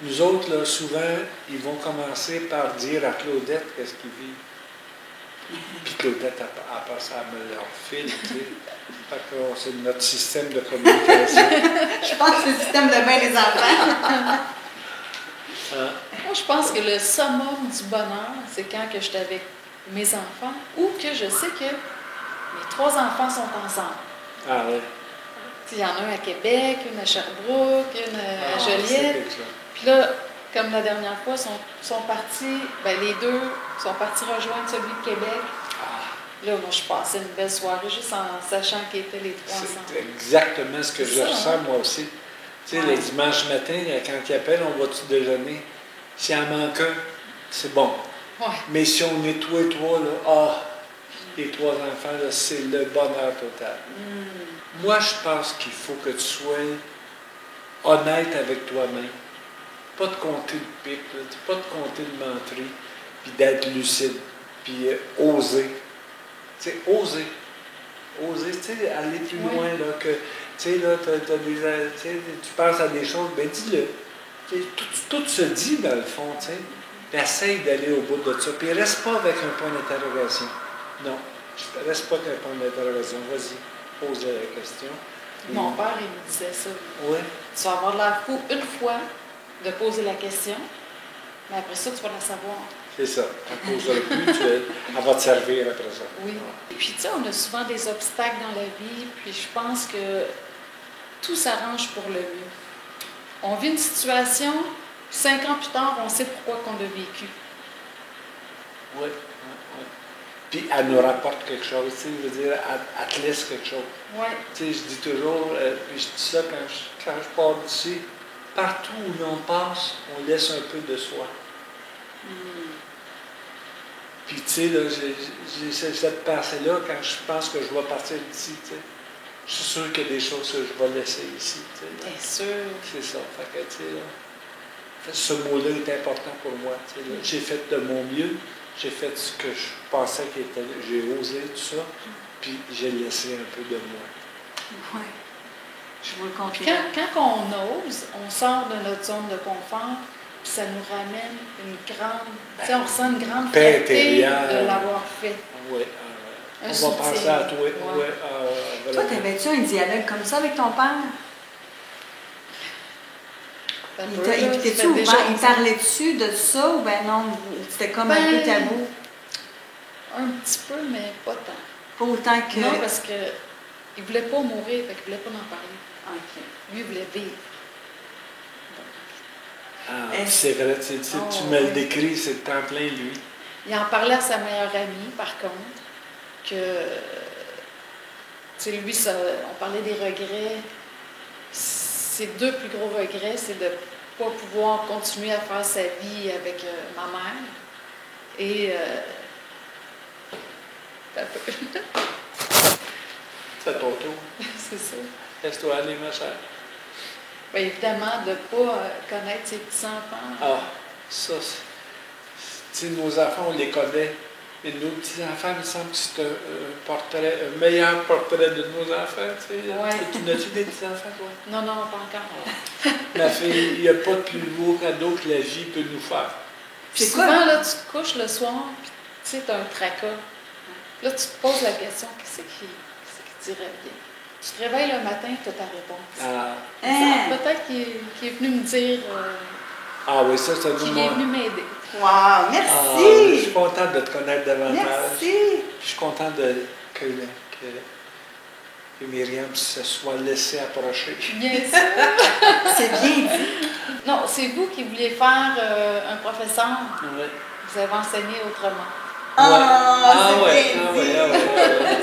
S1: Nous autres, là, souvent, ils vont commencer par dire à Claudette qu'est-ce qu'ils vivent. Puis Claudette, elle passe à me leur fil. Tu sais. Fait que c'est notre système de communication.
S3: Je pense que c'est le système de bain des enfants.
S2: Moi, je pense que le summum du bonheur, c'est quand que je suis avec mes enfants ou que je sais que mes 3 enfants sont ensemble.
S1: Ah oui.
S2: Il y en a un à Québec, une à Sherbrooke, une à Joliette. Puis là, comme la dernière fois, sont partis, les 2 sont partis rejoindre celui de Québec. Là, moi, je passais une belle soirée juste en sachant qu'ils étaient les trois ensemble.
S1: C'est exactement ce que
S2: C'est
S1: je
S2: ça,
S1: ressens,
S2: hein?
S1: moi aussi. Tu sais,
S2: Ouais.
S1: le dimanche matin, quand ils appellent, on va-tu déjeuner? S'il en manque un, c'est bon.
S2: Ouais.
S1: Mais si on est tous et trois, là, les trois enfants, là, c'est le bonheur total. Moi, je pense qu'il faut que tu sois honnête avec toi-même. Pas de compter le pic, là, pas de compter le menterie, puis d'être lucide, puis oser. Tu sais, oser. Oser, tu sais, aller plus
S2: Oui.
S1: loin, là, que, tu sais, là, tu penses à des choses, ben dis-le. Tu sais, tout se dit, dans le fond, tu sais. Puis essaye d'aller au bout de ça. Puis reste pas avec un point d'interrogation. Non, reste pas avec un point d'interrogation. Vas-y, pose la question.
S2: Mon père, il me disait ça.
S1: Oui.
S2: Tu vas avoir l'air fou une fois de poser la question, mais après ça, tu vas la savoir.
S1: C'est ça. À cause de plus, elle va te servir après ça.
S2: Oui. Et puis, tu sais, on a souvent des obstacles dans la vie, puis je pense que tout s'arrange pour le mieux. On vit une situation, 5 ans plus tard, on sait pourquoi qu'on l'a vécu.
S1: Oui, oui, oui. Puis elle nous rapporte quelque chose, tu sais, je veux dire, elle te laisse quelque chose.
S2: Oui.
S1: Tu sais, je dis toujours, puis je dis ça quand je pars d'ici, partout où l'on passe, on laisse un peu de soi. Puis tu sais, là, j'ai cette pensée-là quand je pense que je vais partir d'ici, tu sais. Je suis sûr qu'il y a des choses que je vais laisser ici, tu sais.
S2: Bien sûr.
S1: C'est ça. Fait que, tu sais, là, ce mot-là est important pour moi. Tu sais, là. J'ai fait de mon mieux. J'ai fait ce que je pensais qu'il était. J'ai osé tout ça. Puis j'ai laissé un peu de moi.
S3: Oui. Je vous le
S2: Puis
S3: confirme.
S2: quand on ose, on sort de notre zone de confort, puis ça nous ramène une grande. Tu sais, on ressent une grande
S1: Paix
S2: fierté
S1: intérieure.
S2: de l'avoir fait.
S1: Oui.
S2: Un
S1: On va
S2: soutien.
S1: penser à toi.
S2: Ouais.
S1: Ouais,
S3: Toi, t'avais-tu un dialogue comme ça avec ton père? T'es-tu ouvert? Il parlait-tu de ça ou ben non? C'était comme un peu tabou?
S2: Un petit peu, mais pas tant.
S3: Pas autant que.
S2: Non, parce que il voulait pas mourir, fait qu'il voulait pas en parler.
S3: OK.
S2: Lui, il voulait vivre.
S1: c'est vrai, tu me le
S2: oui.
S1: décris, c'est temps plein, lui.
S2: Il en parlait à sa meilleure amie, par contre, que, tu sais, lui, on parlait des regrets. Ses 2 plus gros regrets, c'est de ne pas pouvoir continuer à faire sa vie avec ma mère. Et, un peu.
S1: C'est ton tour.
S2: C'est ça.
S1: Laisse-toi aller, ma chère.
S2: Bien, évidemment, de ne pas connaître ses petits-enfants.
S1: Ah, ça, tu sais, nos enfants, on les connaît. Et nos petits-enfants, il me semble que c'est un meilleur portrait de nos enfants. Tu sais.
S2: Ouais.
S1: Tu n'as-tu des petits-enfants, toi?
S2: Non, non, pas encore.
S1: Ma fille, il n'y a pas de plus beau cadeau que la vie peut nous faire.
S2: Puis
S3: C'est
S2: souvent,
S3: quoi?
S2: là, tu te couches le soir, puis tu sais, tu as un tracas. Là, tu te poses la question, qu'est-ce qui dirait bien? Tu te réveilles le matin, tu as ta réponse.
S1: Ah,
S3: Hein?
S2: Peut-être qu'il est venu me dire
S1: oui, ça, c'est un
S2: qu'il
S1: moment.
S2: est venu m'aider.
S3: Wow!
S1: Je
S3: Merci!
S1: suis contente de te connaître davantage.
S3: Merci!
S1: Je suis contente que Myriam se soit laissée approcher.
S2: Bien sûr.
S3: C'est bien dit.
S2: Non, c'est vous qui vouliez faire un professeur.
S1: Ouais.
S2: Vous avez enseigné autrement.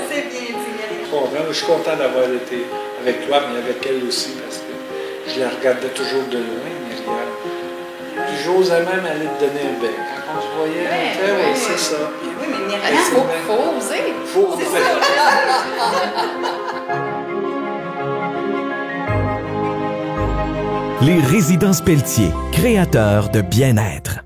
S3: C'est bien dit, Myriam.
S1: Bon, je suis content d'avoir été avec toi, mais avec elle aussi, parce que je la regardais toujours de loin, Myriam. Puis j'osais même aller te donner un bec. Quand on se voyait,
S2: Ouais,
S1: on fait,
S2: ouais.
S1: c'est ça.
S3: Oui, mais
S2: Il
S3: Myriam,
S2: faut oser.
S1: Faut
S3: c'est ça.
S6: Les Résidences Pelletier, créateurs de bien-être.